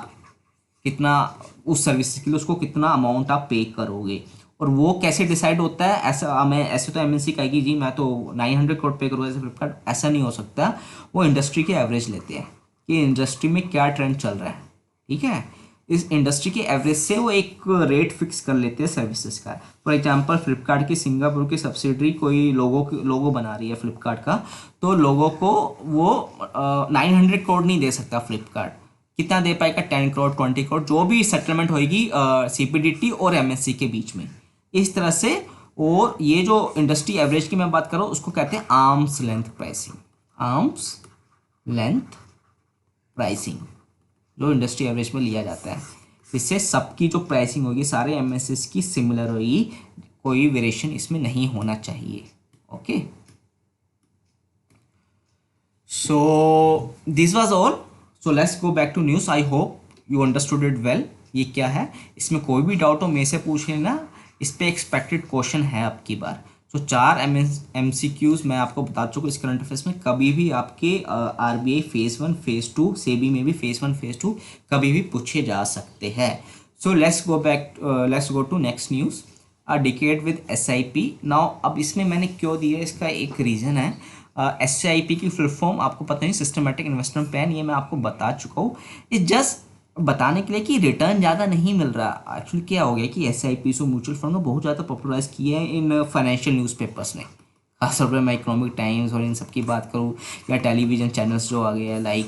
कितना उस सर्विसेज के लिए उसको कितना अमाउंट आप पे करोगे। और वो कैसे डिसाइड होता है, ऐसा मैं ऐसे तो एमएनसी कहेगी जी मैं तो 900 करोड़ पे करूँगा, ऐसे फ्लिपकार्ट, ऐसा नहीं हो सकता। वो इंडस्ट्री के एवरेज लेते हैं कि इंडस्ट्री में क्या ट्रेंड चल रहा है, ठीक है। इस इंडस्ट्री के एवरेज से वो एक रेट फिक्स कर लेते हैं सर्विसेज का। फॉर एग्जांपल, फ्लिपकार्ट की सिंगापुर की सब्सिडरी कोई लोगो बना रही है फ्लिपकार्ट का, तो लोगों को वो 900 करोड़ नहीं दे सकता फ्लिपकार्ट, कितना दे पाएगा, 10 करोड़, 20 करोड़, जो भी सेटलमेंट होगी सीपीडीटी और एमएससी के बीच में, इस तरह से। और ये जो इंडस्ट्री एवरेज की मैं बात करूँ उसको कहते हैं arms length pricing, arms length pricing, जो इंडस्ट्री एवरेज में लिया जाता है। इससे सबकी जो प्राइसिंग होगी सारे एमएसएस की सिमिलर होगी, कोई वेरिएशन इसमें नहीं होना चाहिए। Okay, so this was all, so let's go back to news. I hope you understood it well. ये क्या है, इसमें कोई भी डाउट हो मेरे से पूछ लेना, इस पे एक्सपेक्टेड क्वेश्चन है आपकी बार। सो 4 MCQs मैं आपको बता चुका इस करंट अफेयर्स में। कभी भी आपके आरबीआई फेज़ 1 फेज़ 2, सेबी में भी फेज़ 1 फेज़ 2 कभी भी पूछे जा सकते हैं। So let's go to next news, a decade with SIP। Now अब इसमें मैंने क्यों दिया, इसका एक रीज़न है। SIP की फुल फॉर्म आपको पता नहीं, सिस्टमेटिक इन्वेस्टमेंट प्लान, ये मैं आपको बता चुका हूँ। इस जस्ट बताने के लिए कि रिटर्न ज़्यादा नहीं मिल रहा। एक्चुअली क्या हो गया कि SIP सो म्यूचुअल फंड में बहुत ज़्यादा पॉपुलराइज किए हैं इन फाइनेंशियल न्यूज़पेपर्स ने, खासतौर पर मैं इकोनॉमिक टाइम्स और इन सब की बात करूँ, या टेलीविज़न चैनल्स जो आ गए हैं, लाइक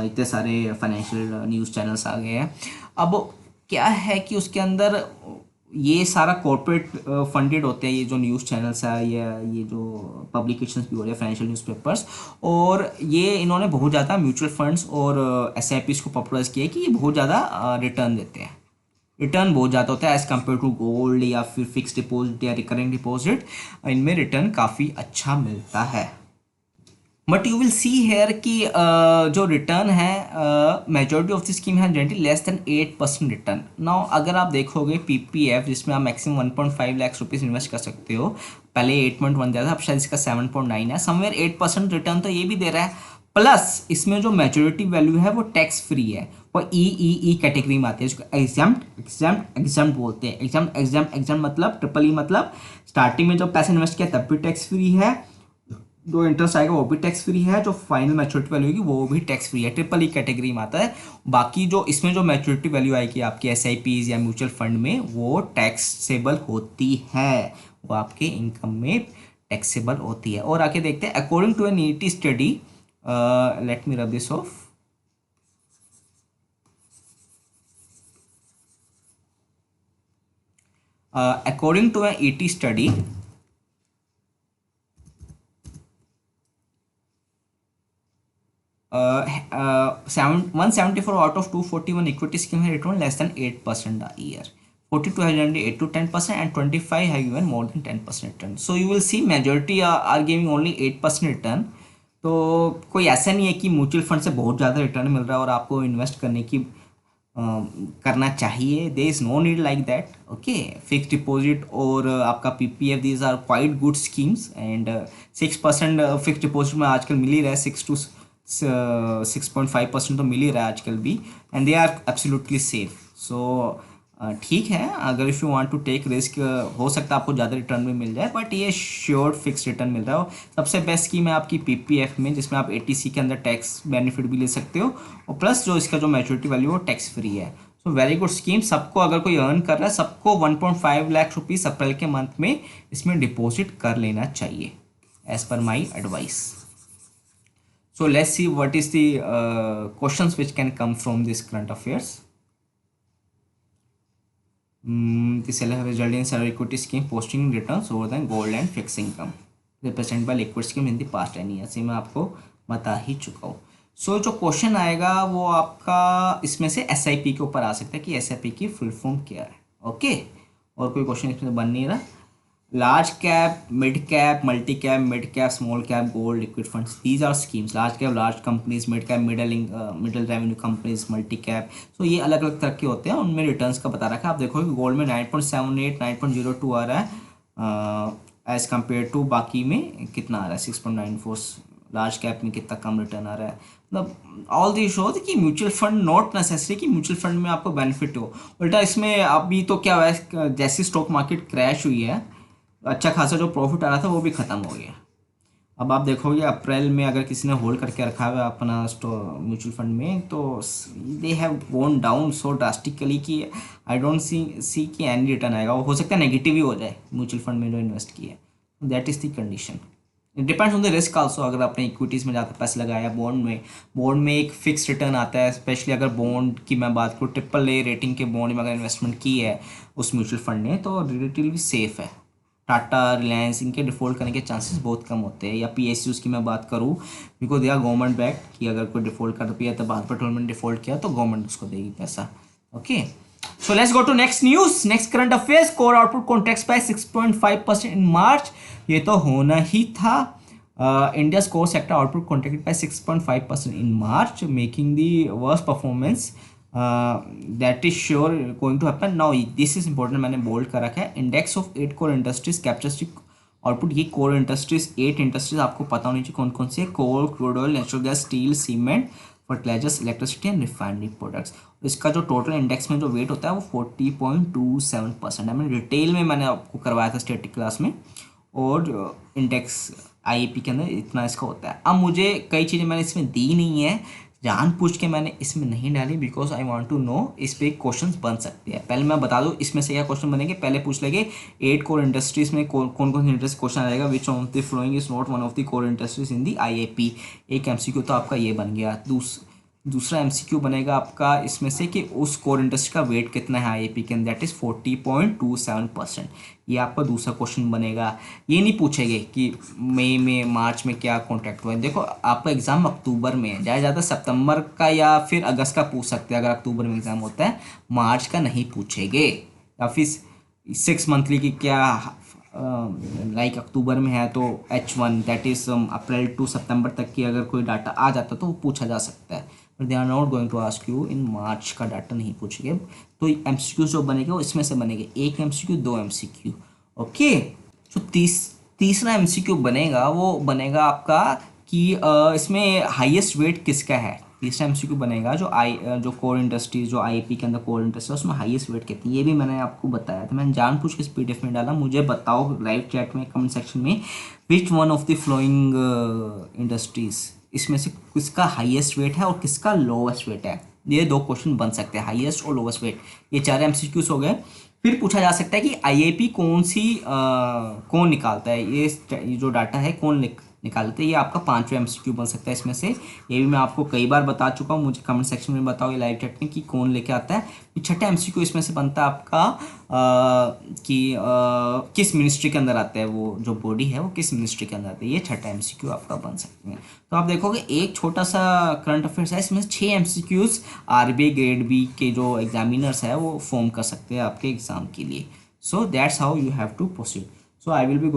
इतने सारे फाइनेंशियल न्यूज़ चैनल्स आ गए हैं। अब क्या है कि उसके अंदर ये सारा कॉर्पोरेट फंडेड होते हैं, ये जो न्यूज़ चैनल्स है या ये जो पब्लिकेशंस भी हो रहे हैं, फाइनेंशियल न्यूज़पेपर्स, और ये इन्होंने बहुत ज़्यादा म्यूचुअल फंड्स और SIPs को पॉपुलराइज किया है कि ये बहुत ज़्यादा रिटर्न देते हैं। रिटर्न बहुत ज़्यादा होता है एज़ कम्पेयर टू गोल्ड या फिर फिक्स डिपॉजिट या रिकरिंग डिपॉजिट, इनमें रिटर्न काफ़ी अच्छा मिलता है। But you will see here कि जो रिटर्न है, मेजोरिटी ऑफ द स्कीम है generally less than 8% return. Now अगर आप देखोगे PPF, जिसमें आप मैक्सिमम 1.5 लाख रुपीज़ इन्वेस्ट कर सकते हो, पहले 8.1 दिया था, अब शायद इसका 7.9 है, समवेयर 8% रिटर्न तो ये भी दे रहा है। प्लस इसमें जो मेजोरिटी वैल्यू है वो टैक्स फ्री है, वो ई कैटेगरी में आती है, जिसको एग्जाम्प्ट बोलते हैं। एग्जाम्प्ट मतलब ट्रिपल ई, मतलब स्टार्टिंग में जब पैसे इन्वेस्ट किया तब भी टैक्स फ्री है, जो इंटरेस्ट आएगा वो भी टैक्स फ्री है, जो फाइनल मैच्योरिटी वैल्यू होगी वो भी टैक्स फ्री है, ट्रिपल ई कैटेगरी में आता है। बाकी जो इसमें जो मैच्योरिटी वैल्यू आएगी आपकी SIPs या म्यूचुअल फंड में, वो टैक्सेबल होती है, वो आपके इनकम में टैक्सेबल होती है। और आके देखते हैं, अकॉर्डिंग टू ए नीति study, let me rub this off, according to a ET study, 174 out of 241 equity scheme have returned less than 8% a year. 42 have given 8 to 10% and 25 have given more than 10% return. So you will see majority are giving only 8% return. तो कोई ऐसा नहीं है कि mutual fund से बहुत ज़्यादा return मिल रहा है और आपको इन्वेस्ट करने की करना चाहिए। There is no need like that. Okay, fix deposit और आपका PPF, these are quite good schemes, and 6% fix deposit में आजकल मिल ही रहा है, 6.5% तो मिल ही रहा है आजकल भी, and they are absolutely safe. So ठीक है, अगर if you want to take risk हो सकता है आपको ज़्यादा रिटर्न भी मिल जाए, बट ये श्योर फिक्स रिटर्न मिल रहा है। सबसे बेस्ट स्कीम है आपकी पीपीएफ में, जिसमें आप एटीसी के अंदर टैक्स बेनिफिट भी ले सकते हो, और प्लस जो इसका जो मैच्योरिटी वैल्यू है वो टैक्स फ्री है। So very good scheme. सबको, अगर कोई अर्न कर रहा है, सबको 1.5 लाख रुपीज़ अप्रैल के मंथ में इसमें डिपॉजिट कर लेना चाहिए, as per my advice. So let's see what is the questions which can come from this current affairs. The seller have resulted in seller equity scheme posting returns over than gold and fixed income represented by liquid scheme in the past 10 years. मैं आपको बता ही चुका हूँ। सो जो question आएगा वो आपका इसमें से एसआईपी के ऊपर आ सकता है कि एसआईपी की फुल फॉर्म क्या है। ओके, और कोई क्वेश्चन इसमें बन नहीं रहा। Large cap, mid cap, multi cap, mid cap, small cap, gold, liquid funds, these are schemes. Large cap large companies, mid cap middle revenue companies, multi cap. So ये अलग अलग तरह के होते हैं, उनमें रिटर्न्स का बता रखा है। आप देखोगे गोल्ड में 9.78 9.02 आ रहा है एज कम्पेयर टू बाकी में कितना आ रहा है 6.94। लार्ज कैप में कितना कम रिटर्न आ रहा है। मतलब ऑल दी शोज कि म्यूचुअल फंड नॉट नेसेसरी कि म्यूचुअल फंड में आपको बेनिफिट हो, उल्टा इसमें अभी तो क्या हुआ है, जैसी स्टॉक मार्केट क्रैश हुई है, अच्छा खासा जो प्रॉफिट आ रहा था वो भी ख़त्म हो गया। अब आप देखोगे अप्रैल में अगर किसी ने होल्ड करके रखा हुआ है अपना म्यूचुअल फंड में, तो they have gone down so drastically कि आई डोंट सी कि एनी रिटर्न आएगा। वो हो सकता है नेगेटिव ही हो जाए म्यूचुअल फंड में जो इन्वेस्ट किया है। That is the condition. It depends on the risk also. अगर आपने इक्विटीज़ में जाकर पैसे लगाया, बॉन्ड में एक फिक्स रिटर्न आता है, स्पेशली अगर बॉन्ड की मैं बात करूँ, AAA रेटिंग के बॉन्ड में अगर इन्वेस्टमेंट की है उस म्यूचुअल फंड ने, तो रिलेटिवली सेफ है। टाटा, रिलायंस, इनके डिफ़ॉल्ट करने के चांसेस बहुत कम होते हैं। या पीएसयूज़ की मैं बात करूँ, because they are government backed, कि अगर कोई डिफ़ॉल्ट कर दिया तो भारत पेट्रोल में डिफ़ॉल्ट किया तो गवर्नमेंट उसको देगी पैसा। Okay, so let's go to next news, next current affairs. Core output contracts by 6.5% in March. ये तो होना ही था। India's core sector output contracted by 6.5% in March, making the worst performance that is sure going to happen. Now this is important, मैंने bold कर रखा है। Index of 8 core industries captures output. ये core industries 8 industries आपको पता होनी चाहिए कौन कौन से। Coal, crude oil, natural gas, steel, cement, fertilisers, electricity and refinery products. इसका जो टोटल इंडेक्स में जो वेट होता है वो 40.27% है। मैंने डिटेल में मैंने आपको करवाया था स्टैटिक क्लास में, और इंडेक्स आईपी के अंदर इतना इसका होता है। अब मुझे कई चीज़ें मैंने इसमें दी नहीं है, जानबूझ के मैंने इसमें नहीं डाली, because I want to know इस पे क्वेश्चंस बन सकते हैं। पहले मैं बता दूं इसमें से क्या क्वेश्चन बनेंगे। पहले पूछ लेंगे 8 कोर इंडस्ट्रीज में कौन कौन सी इंडस्ट्री, क्वेश्चन आएगा विच of the following is not one of the core industries in the IIP. एक एमसीक्यू तो आपका ये बन गया। दूसरा एमसीक्यू बनेगा आपका इसमें से कि उस कोर इंडस्ट्री का वेट कितना है आईआईपी के अंदर, दैट इज़ 40.27%। ये आपका दूसरा क्वेश्चन बनेगा। ये नहीं पूछेंगे कि मई में, मार्च में क्या कॉन्ट्रैक्ट हुआ है। देखो आपका एग्ज़ाम अक्टूबर में है, ज़्यादा सितंबर का या फिर अगस्त का पूछ सकते हैं अगर अक्टूबर में एग्ज़ाम होता है। मार्च का नहीं पूछेंगे। या फिर 6 मंथली की क्या, लाइक अक्टूबर में है तो H1 that is April to सितंबर तक की अगर कोई डाटा आ जाता तो वो पूछा जा सकता है। But they are not going to ask you in March का डाटा नहीं पूछेंगे। तो एमसीक्यू जो बनेंगे वो इसमें से बनेंगे, एक एमसीक्यू, 2 एमसीक्यू। ओके, तो तीसरा एमसीक्यू बनेगा, वो बनेगा आपका कि इसमें हाईएस्ट वेट किसका है। तीसरा एमसीक्यू बनेगा जो कोर इंडस्ट्रीज, जो आईआईपी के अंदर कोर इंडस्ट्री है उसमें हाईएस्ट वेट कितनी, ये भी मैंने आपको बताया था। मैंने जानबूझ के इस पीडीएफ में डाला। मुझे बताओ लाइव चैट में, कमेंट सेक्शन में, which one of the flowing industries इसमें से किसका हाईएस्ट वेट है और किसका लोवेस्ट वेट है। ये 2 क्वेश्चन बन सकते हैं, हाईएस्ट और लोवेस्ट वेट। ये 4 एमसीक्यूज हो गए। फिर पूछा जा सकता है कि आईआईपी कौन निकालता है, ये जो डाटा है कौन निकालते हैं। ये आपका 5वां एमसीक्यू बन सकता है इसमें से। ये भी मैं आपको कई बार बता चुका हूँ, मुझे कमेंट सेक्शन में बताओ ये लाइव चैट में कि कौन लेके आता है। छठा एमसीक्यू इसमें से बनता है आपका कि किस मिनिस्ट्री के अंदर आता है, वो जो बॉडी है वो किस मिनिस्ट्री के अंदर आता है। ये छठा एमसीक्यू आपका बन सकते हैं। तो आप देखोगे एक छोटा सा करंट अफेयर्स है, इसमें 6 एमसीक्यूज आरबीआई ग्रेड बी के जो एग्जामिनर्स है वो फॉर्म कर सकते हैं आपके एग्जाम के लिए। So that's how you have to proceed. So I will be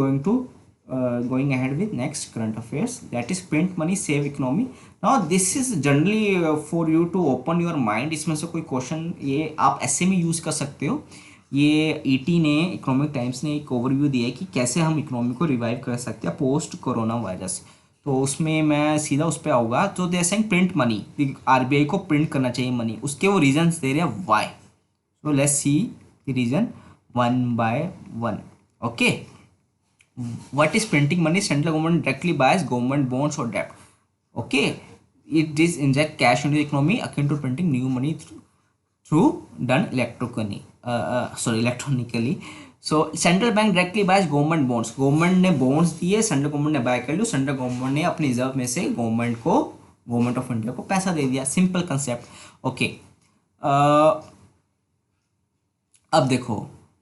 going ahead with next current affairs, that is print money save economy. Now this is generally for you to open your mind। इसमें से कोई question ये आप ऐसे में use कर सकते हो। ये ईटी ने, इकोनॉमिक टाइम्स ने एक ओवरव्यू दिया है कि कैसे हम इकोनॉमी को रिवाइव कर सकते हैं पोस्ट कोरोना वायरस। तो उसमें मैं सीधा उस पर आऊँगा। तो they are saying print money, RBI को प्रिंट करना चाहिए मनी, उसके वो रीजंस दे रहे हैं why. So let's see the reason one by one. Okay. What is printing money? Central government directly buys government bonds or debt. Okay. It is inject cash into the economy akin to printing new money through done electronically. So central bank directly buys government bonds. Government ने bonds दिए, central government ने bye कर लिया, central government ने अपने reserve में से government of India को पैसा दे दिया. Simple concept. ओके. अब देखो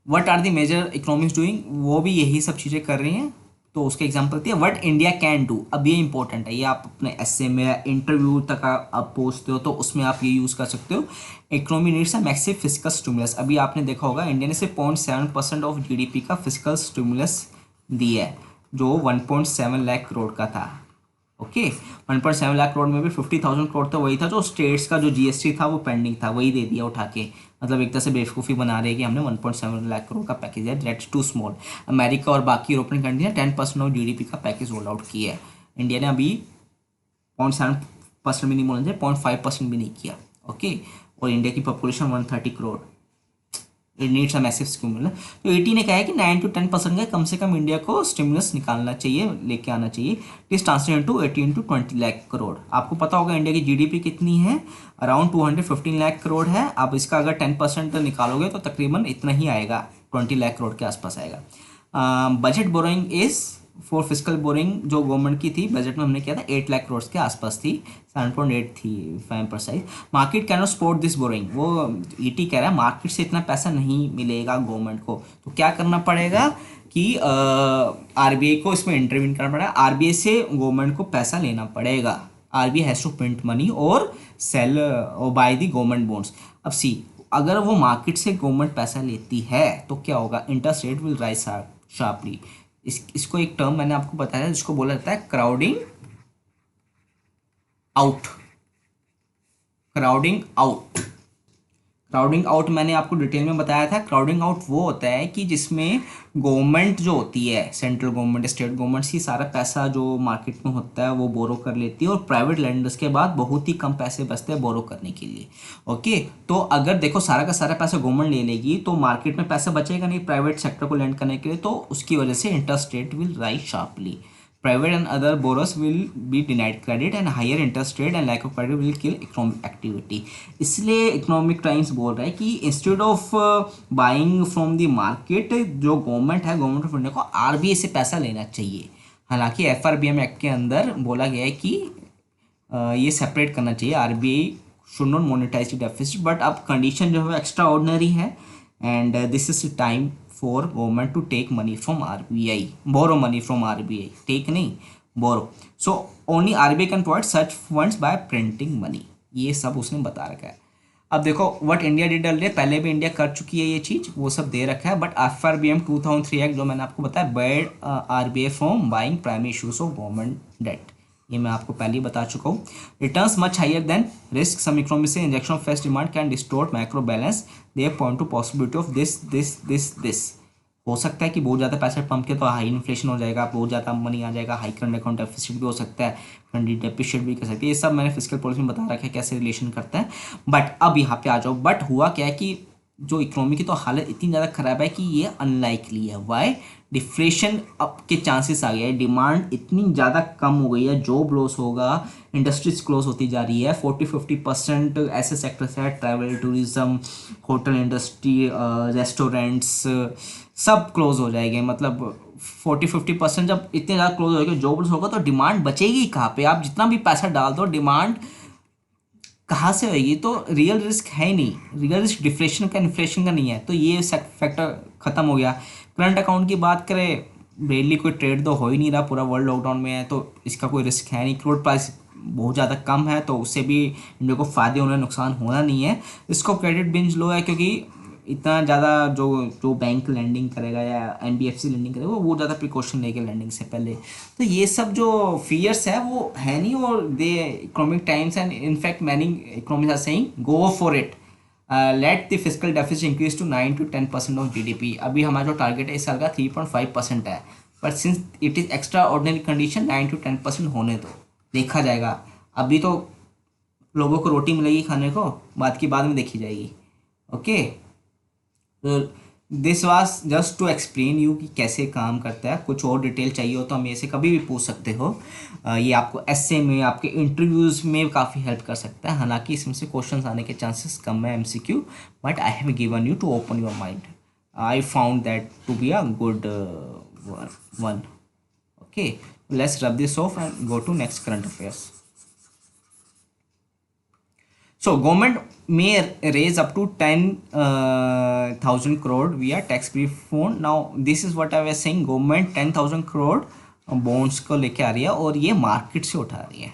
what are the major economics doing, वो भी यही सब चीज़ें कर रही हैं. तो उसके एग्जांपल दिया व्हाट इंडिया कैन डू. अब ये इंपॉर्टेंट है, ये आप अपने एसए में या इंटरव्यू तक आप पूछते हो तो उसमें आप ये यूज़ कर सकते हो. Economy needs a massive fiscal stimulus. अभी आपने देखा होगा इंडिया ने सिर्फ 0.7% ऑफ जीडीपी का फिस्कल स्टिमुलस दिया है, जो 1.7 लाख करोड़ का था. ओके. 1.7 लाख करोड़ में भी 50,000 करोड़ तो वही था जो स्टेट्स का जो जीएसटी था वो पेंडिंग था, वही दे दिया उठा के. मतलब एक तरह से बेवकूफ़ी बना रहे हैं कि हमने 1.7 लाख करोड़ का पैकेज है, दैट्स टू स्मॉल. अमेरिका और बाकी यूरोपियन कंट्री ने 10% ऑफ जीडीपी का पैकेज रोल आउट किया है. इंडिया ने अभी 0.7% भी नहीं बोलना चाहिए, 0.5% भी नहीं किया. ओके. और इंडिया की population 130 crore. It needs a massive stimulus. तो 80 ने कहा है कि 9 to 10% का कम से कम इंडिया को स्टिमुलस निकालना चाहिए, लेके आना चाहिए. This translate into 18 to 20 lakh crore. आपको पता होगा इंडिया की जीडीपी कितनी है, अराउंड 215 लाख करोड़ है. आप इसका अगर 10% निकालोगे तो तकरीबन इतना ही आएगा, 20 लाख करोड़ के आसपास आएगा. Budget borrowing is for physical boring जो गवर्नमेंट की थी बजट में हमने किया था 8 लाख करोड़ के आसपास थी, 7.8 थी 5%. Market can not support this boring. वो ईटी कह रहा है मार्केट से इतना पैसा नहीं मिलेगा गवर्नमेंट को, तो क्या करना पड़ेगा कि आरबीआई को इसमें इंटरवीन करना पड़ेगा. आरबीआई से गवर्नमेंट को पैसा लेना पड़ेगा. RBI has to print money और सेल और बाय दी गवर्नमेंट बॉन्ड्स. अब सी अगर वो मार्केट से गवर्नमेंट पैसा लेती है तो क्या होगा, interest rate will rise sharply. इसको एक टर्म मैंने आपको बताया जिसको बोला जाता है crowding out. Crowding out. Crowding out मैंने आपको डिटेल में बताया था. क्राउडिंग आउट वो होता है कि जिसमें गवर्नमेंट जो होती है, सेंट्रल गवर्नमेंट, स्टेट गवर्नमेंट की सारा पैसा जो मार्केट में होता है वो बोरो कर लेती है और प्राइवेट लैंडर्स के बाद बहुत ही कम पैसे बचते हैं बोरो करने के लिए. ओके. तो अगर देखो सारा का सारा पैसा गवर्नमेंट ले लेगी तो मार्केट में पैसा बचेगा नहीं प्राइवेट सेक्टर को लैंड करने के लिए, तो उसकी वजह से interest rate will rise sharply. Private and other borrowers will be denied credit and higher interest rate and lack of credit will kill economic activity. इसलिए इकोनॉमिक टाइम्स बोल रहा है कि instead of buying from the market जो government है, government of India को RBI से पैसा लेना चाहिए. हालांकि एफआरबीएम एक्ट के अंदर बोला गया है कि ये सेपरेट करना चाहिए, RBI should not monetise the deficit. But अब कंडीशन जो है एक्स्ट्रा ऑर्डिनरी है and this is time for government to take money from RBI, borrow money from RBI, take नहीं borrow. So only RBI can provide such funds by printing money. ये सब उसने बता रखा है. अब देखो व्हाट इंडिया डिड अर्लियर, पहले भी इंडिया कर चुकी है ये चीज़, वो सब दे रखा है. बट एफआरबीएम 2003 एक्ट जो मैंने आपको बताया barred RBI from buying primary issues of government debt, ये मैं आपको पहले ही बता चुका हूँ. Returns much higher than risk. Some economy से injection of fresh demand can distort micro balance. They point to possibility of this. हो सकता है कि बहुत ज़्यादा पैसे पंप के तो हाई इन्फ्लेशन हो जाएगा, बहुत ज़्यादा मनी आ जाएगा, हाई करंट अकाउंट डेफिसिट भी हो सकता है, करंट डेफिसिट भी कर सकते हैं. ये सब मैंने फिजिकल पॉलिसी में बता रखा है कैसे रिलेशन करता है. बट अब यहाँ पे आ जाओ. बट हुआ क्या है कि जो इकोनॉमी की तो हालत इतनी ज़्यादा ख़राब है कि ये अनलाइकली है. वाई? डिफ्लेशन अब के चांसेस आ गए हैं, डिमांड इतनी ज़्यादा कम हो गई है, जॉब लॉस होगा, इंडस्ट्रीज क्लोज होती जा रही है. 40-50% ऐसे सेक्टर्स हैं, travel, tourism, hotel industry, restaurants, सब क्लोज हो जाएंगे. मतलब 40-50% जब इतने ज़्यादा क्लोज हो गए, जॉब लॉस होगा, तो डिमांड बचेगी कहाँ पे. आप जितना भी पैसा डाल दो डिमांड कहाँ से होगी. तो रियल रिस्क है ही नहीं, रियल रिस्क डिफ्लेशन का इन्फ्लेशन का नहीं है. तो ये फैक्टर ख़त्म हो गया. करंट अकाउंट की बात करें, डेली कोई ट्रेड तो हो ही नहीं रहा, पूरा वर्ल्ड लॉकडाउन में है, तो इसका कोई रिस्क है नहीं. क्रूड प्राइस बहुत ज़्यादा कम है तो उससे भी इंडिया को फ़ायदे होना, नुकसान होना नहीं है. इसको क्रेडिट बिंज लो है क्योंकि इतना ज़्यादा जो जो बैंक लैंडिंग करेगा या एनबीएफसी लैंडिंग करेगा वो ज़्यादा प्रिकॉशन लेके लैंडिंग से पहले. तो ये सब जो फियर्स है वो है नहीं. और the Economic Times and in fact many economics are saying go for it. Let the physical deficit increase to 9 to 10% of GDP. अभी हमारा जो टारगेट है इस साल का 3.5% है. But since it is extra ordinary condition 9 to 10% होने दो, देखा जाएगा. अभी तो लोगों को रोटी मिलेगी खाने को, बात की बाद में देखी जाएगी. ओके. तो this was just to explain you कि कैसे काम करता है। कुछ और डिटेल चाहिए हो तो हम ऐसे कभी भी पूछ सकते हो। ये आपको एसए में, आपके इंटरव्यूज़ में काफ़ी हेल्प कर सकता है। हालांकि इसमें से क्वेश्चंस आने के चांसेस कम है MCQ, but I have given you to open your mind. I found that to be a good one. Okay, let's rub this off and go to next current affairs. So government may raise up to 10,000 crore via tax refund. Now this is what I was saying. Government 10,000 crore bonds को लेके आ रही है और ये market से उठा रही है.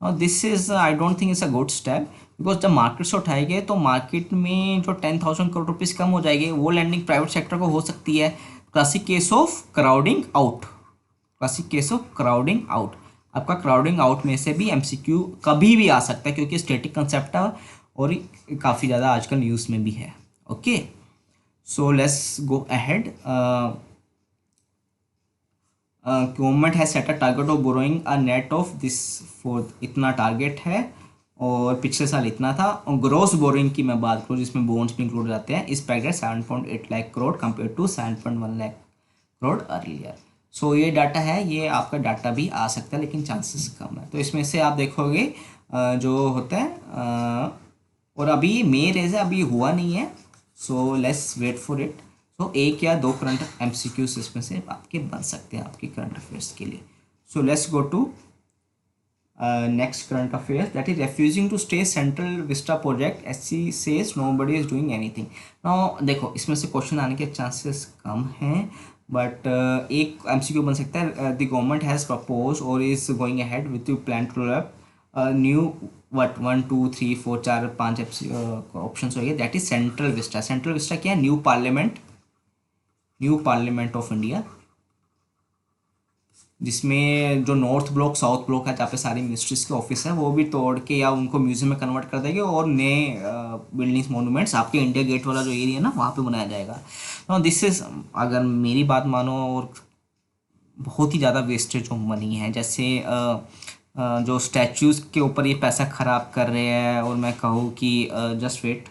Now this is I don't think it's a good step because जब मार्केट से उठाएंगे तो मार्केट में जो 10,000 करोड़ रुपीज़ कम हो जाएंगे वो लैंडिंग प्राइवेट सेक्टर को हो सकती है. Classic case of crowding out. Classic case of crowding out. आपका क्राउडिंग आउट में से भी एमसीक्यू कभी भी आ सकता है क्योंकि स्टैटिक कंसेप्ट है और काफ़ी ज़्यादा आजकल न्यूज़ में भी है. Okay, so let's go ahead. Government has set a target of borrowing a net of this for, इतना टारगेट है और पिछले साल इतना था. और ग्रॉस बोरोइंग की मैं बात करूँ जिसमें बॉन्ड्स भी इंक्लूड जाते हैं, इस packet 7.8 lakh crore compare to 7.1 lakh crore earlier. So ये डाटा है, ये आपका डाटा भी आ सकता है लेकिन चांसेस कम है. तो इसमें से आप देखोगे जो होता है और अभी मे रेज है, अभी हुआ नहीं है. So let's wait for it. तो एक या दो करंट एमसीक्यूज इसमें से आपके बन सकते हैं आपके करंट अफेयर्स के लिए. So let's go to next current affairs, that is refusing to stay Central Vista project, SC says nobody is doing anything. Now देखो इसमें से क्वेश्चन आने के चांसेस कम हैं बट एक एमसीक्यू बन सकता है. द गवर्नमेंट हैज़ प्रपोज और is going ahead with you plan to develop new what 1 2 3 4 4 5 option हो गए. That is Central Vista. Central Vista क्या है? न्यू पार्लियामेंट ऑफ इंडिया, जिसमें जो नॉर्थ ब्लॉक साउथ ब्लॉक है जहाँ पे सारी मिनिस्ट्रीज के ऑफिस है वो भी तोड़ के या उनको म्यूजियम में कन्वर्ट कर देंगे और नए बिल्डिंग्स मोनूमेंट्स आपके इंडिया गेट वाला जो एरिया है ना वहाँ पे बनाया जाएगा. तो दिस इज, अगर मेरी बात मानो, और बहुत ही ज़्यादा वेस्टेज ऑफ मनी है. जैसे जो स्टैचूज़ के ऊपर ये पैसा ख़राब कर रहे हैं और मैं कहूँ कि जस्ट वेट,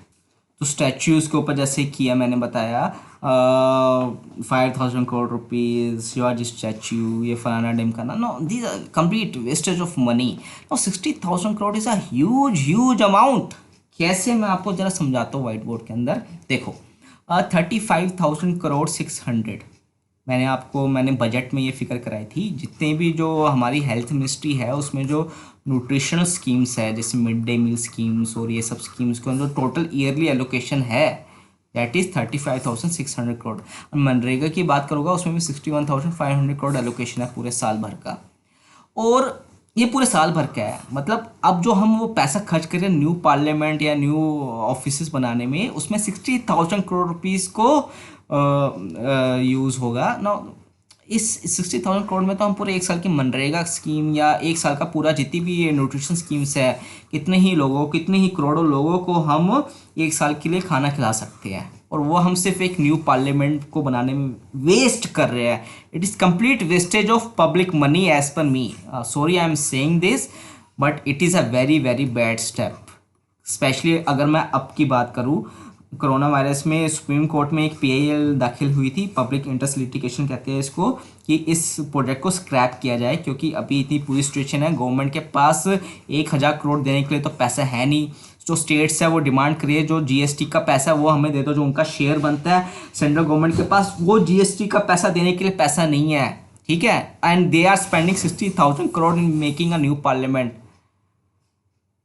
तो स्टैचूज़ के ऊपर जैसे किया मैंने बताया 5,000 करोड़ रुपीज़ शिवाजी स्टैचू, ये फलाना डेम का ना. No, these are complete wastage of money. No, 60,000 crore is a huge amount. कैसे, मैं आपको ज़रा समझाता हूँ वाइट बोर्ड के अंदर. देखो 35,000 करोड़ 600, मैंने बजट में ये फिक्र कराई थी. जितने भी जो हमारी हेल्थ मिनिस्ट्री है उसमें जो न्यूट्रिशनल स्कीम्स है जैसे मिड डे मील स्कीम्स और ये सब स्कीम्स को जो टोटल ईयरली एलोकेशन है दैट इज़ 35,600 करोड़. मनरेगा की बात करूँगा उसमें भी 61,500 करोड़ एलोकेशन है पूरे साल भर का. और ये पूरे साल भर का है. मतलब अब जो हम वो पैसा खर्च करें न्यू पार्लियामेंट या न्यू ऑफिस बनाने में, उसमें 60,000 करोड़ रुपीज़ को यूज़ होगा ना. इस 60,000 करोड़ में तो हम पूरे एक साल की मनरेगा स्कीम या एक साल का पूरा जितनी भी न्यूट्रिशन स्कीम्स है, कितने ही करोड़ों लोगों को हम एक साल के लिए खाना खिला सकते हैं. और वो हम सिर्फ एक न्यू पार्लियामेंट को बनाने में वेस्ट कर रहे हैं. It is complete wastage of public money as per me. Sorry I am saying this but it is a very very bad step. Specially अगर मैं अब की बात करूँ, कोरोना वायरस में सुप्रीम कोर्ट में एक पीआईएल दाखिल हुई थी, पब्लिक इंटरेस्ट लिटिगेशन कहते हैं इसको, कि इस प्रोजेक्ट को स्क्रैप किया जाए क्योंकि अभी इतनी पूरी सिचुएशन है. गवर्नमेंट के पास 1,000 करोड़ देने के लिए तो पैसा है नहीं. जो स्टेट्स है वो डिमांड करिए जो जीएसटी का पैसा है वो हमें दे दो, जो उनका शेयर बनता है. सेंट्रल गवर्नमेंट के पास वो जीएसटी का पैसा देने के लिए पैसा नहीं है. ठीक है, and they are spending 60,000 crore in making a new parliament.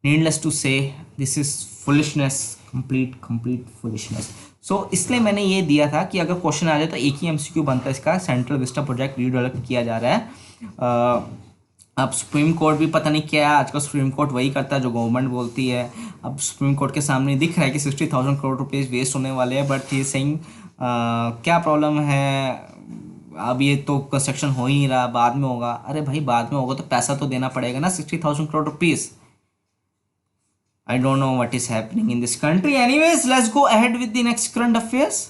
Needless to say this is foolishness, complete foolishness. So इसलिए मैंने ये दिया था कि अगर क्वेश्चन आ जाए तो एक ही एमसीक्यू बनता है इसका. सेंट्रल विस्टा प्रोजेक्ट रीडेवलप किया जा रहा है. अब सुप्रीम कोर्ट भी पता नहीं क्या है, आजकल सुप्रीम कोर्ट वही करता है जो गवर्नमेंट बोलती है. अब सुप्रीम कोर्ट के सामने दिख रहा है कि 60,000 करोड़ रुपीज़ वेस्ट होने वाले हैं, बट ये सेइंग क्या प्रॉब्लम है, अब ये तो कंस्ट्रक्शन हो ही नहीं रहा, बाद में होगा. अरे भाई बाद में होगा तो पैसा तो देना पड़ेगा ना, 60,000 crore rupees. I don't know what is happening in this country. Anyways, let's go ahead with the next current affairs.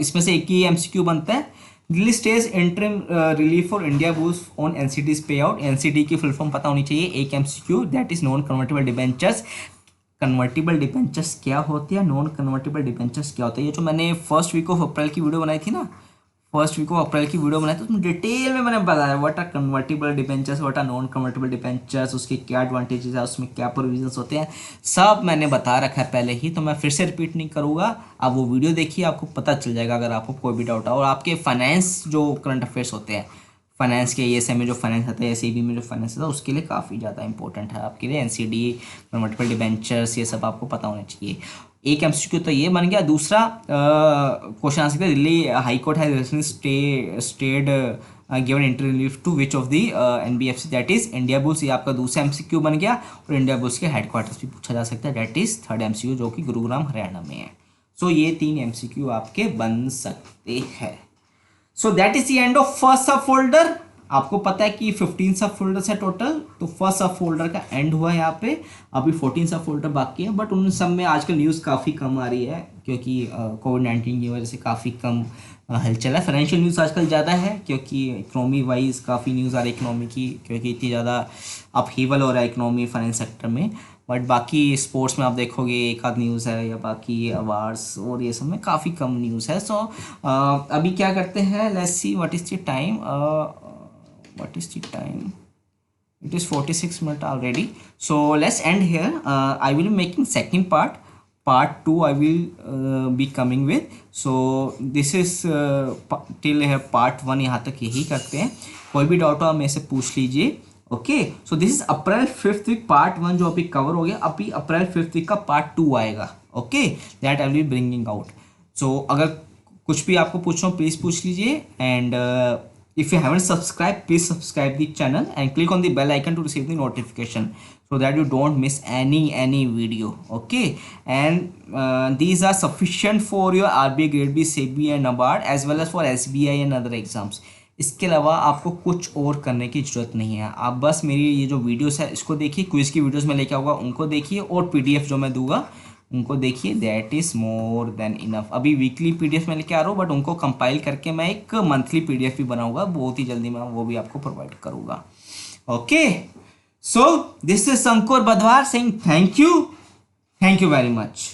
इसमें से एक ही एमसीक्यू बनता है. Delhi stage interim relief for India boost on NCDs पे आउट. एनसीडी की फुल फॉर्म पता होनी चाहिए. एक MCQ, that is non convertible debentures. Convertible debentures क्या होते हैं, नॉन कन्वर्टिबल डिबेंचर्स क्या होते हैं। ये जो मैंने फर्स्ट वीक ऑफ अप्रैल की वीडियो बनाई थी ना, फर्स्ट वीक ऑफ अप्रैल की वीडियो बनाई थी, उसमें डिटेल में मैंने बताया what are convertible debentures, what are non convertible debentures, उसके क्या एडवांटेजेस है, उसमें क्या प्रोविजंस होते हैं, सब मैंने बता रखा है पहले ही, तो मैं फिर से रिपीट नहीं करूँगा। आप वो वीडियो देखिए, आपको पता चल जाएगा अगर आपको कोई भी डाउट है। और आपके फाइनेंस जो करंट अफेयर्स होते हैं, फाइनेंस के ESM में जो फाइनेंस आता है, SEB में जो फाइनेंस आता है, उसके लिए काफ़ी ज़्यादा इंपॉर्टेंट है आपके लिए। NCD, कन्वर्टिबल डिबेंचर्स, ये सब आपको पता होना चाहिए। एक MCQ तो ये बन गया। दूसरा क्वेश्चन आ सकता है, Delhi High Court has stayed given inter relief to which of the NBFC, that is India Bulls. ये आपका दूसरा MCQ बन गया। और इंडिया बुल्स के हेडक्वार्टर्स भी पूछा जा सकता है, दैट इज थर्ड MCQ, जो कि गुरुग्राम हरियाणा में है। सो ये 3 MCQ आपके बन सकते हैं। So that is the end of first सब फोल्डर। आपको पता है कि 15 सब फोल्डर्स है टोटल, तो फर्स्ट सब फोल्डर का एंड हुआ है यहाँ पे। अभी 14 सब फोल्डर बाकी है, बट उन सब में आजकल न्यूज़ काफ़ी कम आ रही है, क्योंकि कोविड-19 की वजह से काफ़ी कम हलचल है। फाइनेंशियल न्यूज़ आजकल ज़्यादा है, क्योंकि इकोनॉमी वाइज काफ़ी न्यूज़ आ रही है इकोनॉमी की, क्योंकि इतनी ज़्यादा अपहीवल हो रहा है इकोनॉमी फाइनेंस सेक्टर में। बट बाकी स्पोर्ट्स में आप देखोगे एक आध न्यूज़ है, या बाकी अवार्ड्स और ये सब में काफ़ी कम न्यूज़ है। सो अभी क्या करते हैं, let's see what is the time, what is the time, it is 46 minutes already. So let's end here. I will be making second part 2 I will be coming with. So this is till here part 1, यहाँ तक यही करते हैं। कोई भी doubt हो आप मेरे से पूछ लीजिए। Okay, so this is April 5th week part 1 जो अभी कवर हो गया। अभी अप्रैल 5th वीक का पार्ट 2 आएगा। Okay, that I will be bringing out. So अगर कुछ भी आपको पूछना हो प्लीज़ पूछ लीजिए। And if you haven't subscribed, please subscribe the channel and click on the bell icon to receive the notification, so that you don't miss any video. Okay, and these are sufficient for your RBI, Grade B, SEBI and NABARD, as well as for SBI and other exams. इसके अलावा आपको कुछ और करने की ज़रूरत नहीं है। आप बस मेरी ये जो वीडियोस है इसको देखिए, क्विज़ की वीडियोस में लेके आऊँगा उनको देखिए, और PDF जो मैं दूंगा उनको देखिए, that is more than enough. अभी वीकली PDF में लेके आ रहा हूँ, बट उनको कंपाइल करके मैं एक मंथली PDF भी बनाऊंगा, बहुत ही जल्दी मैं वो भी आपको प्रोवाइड करूँगा। Okay, so this is Ankur Badhwar saying thank you very much.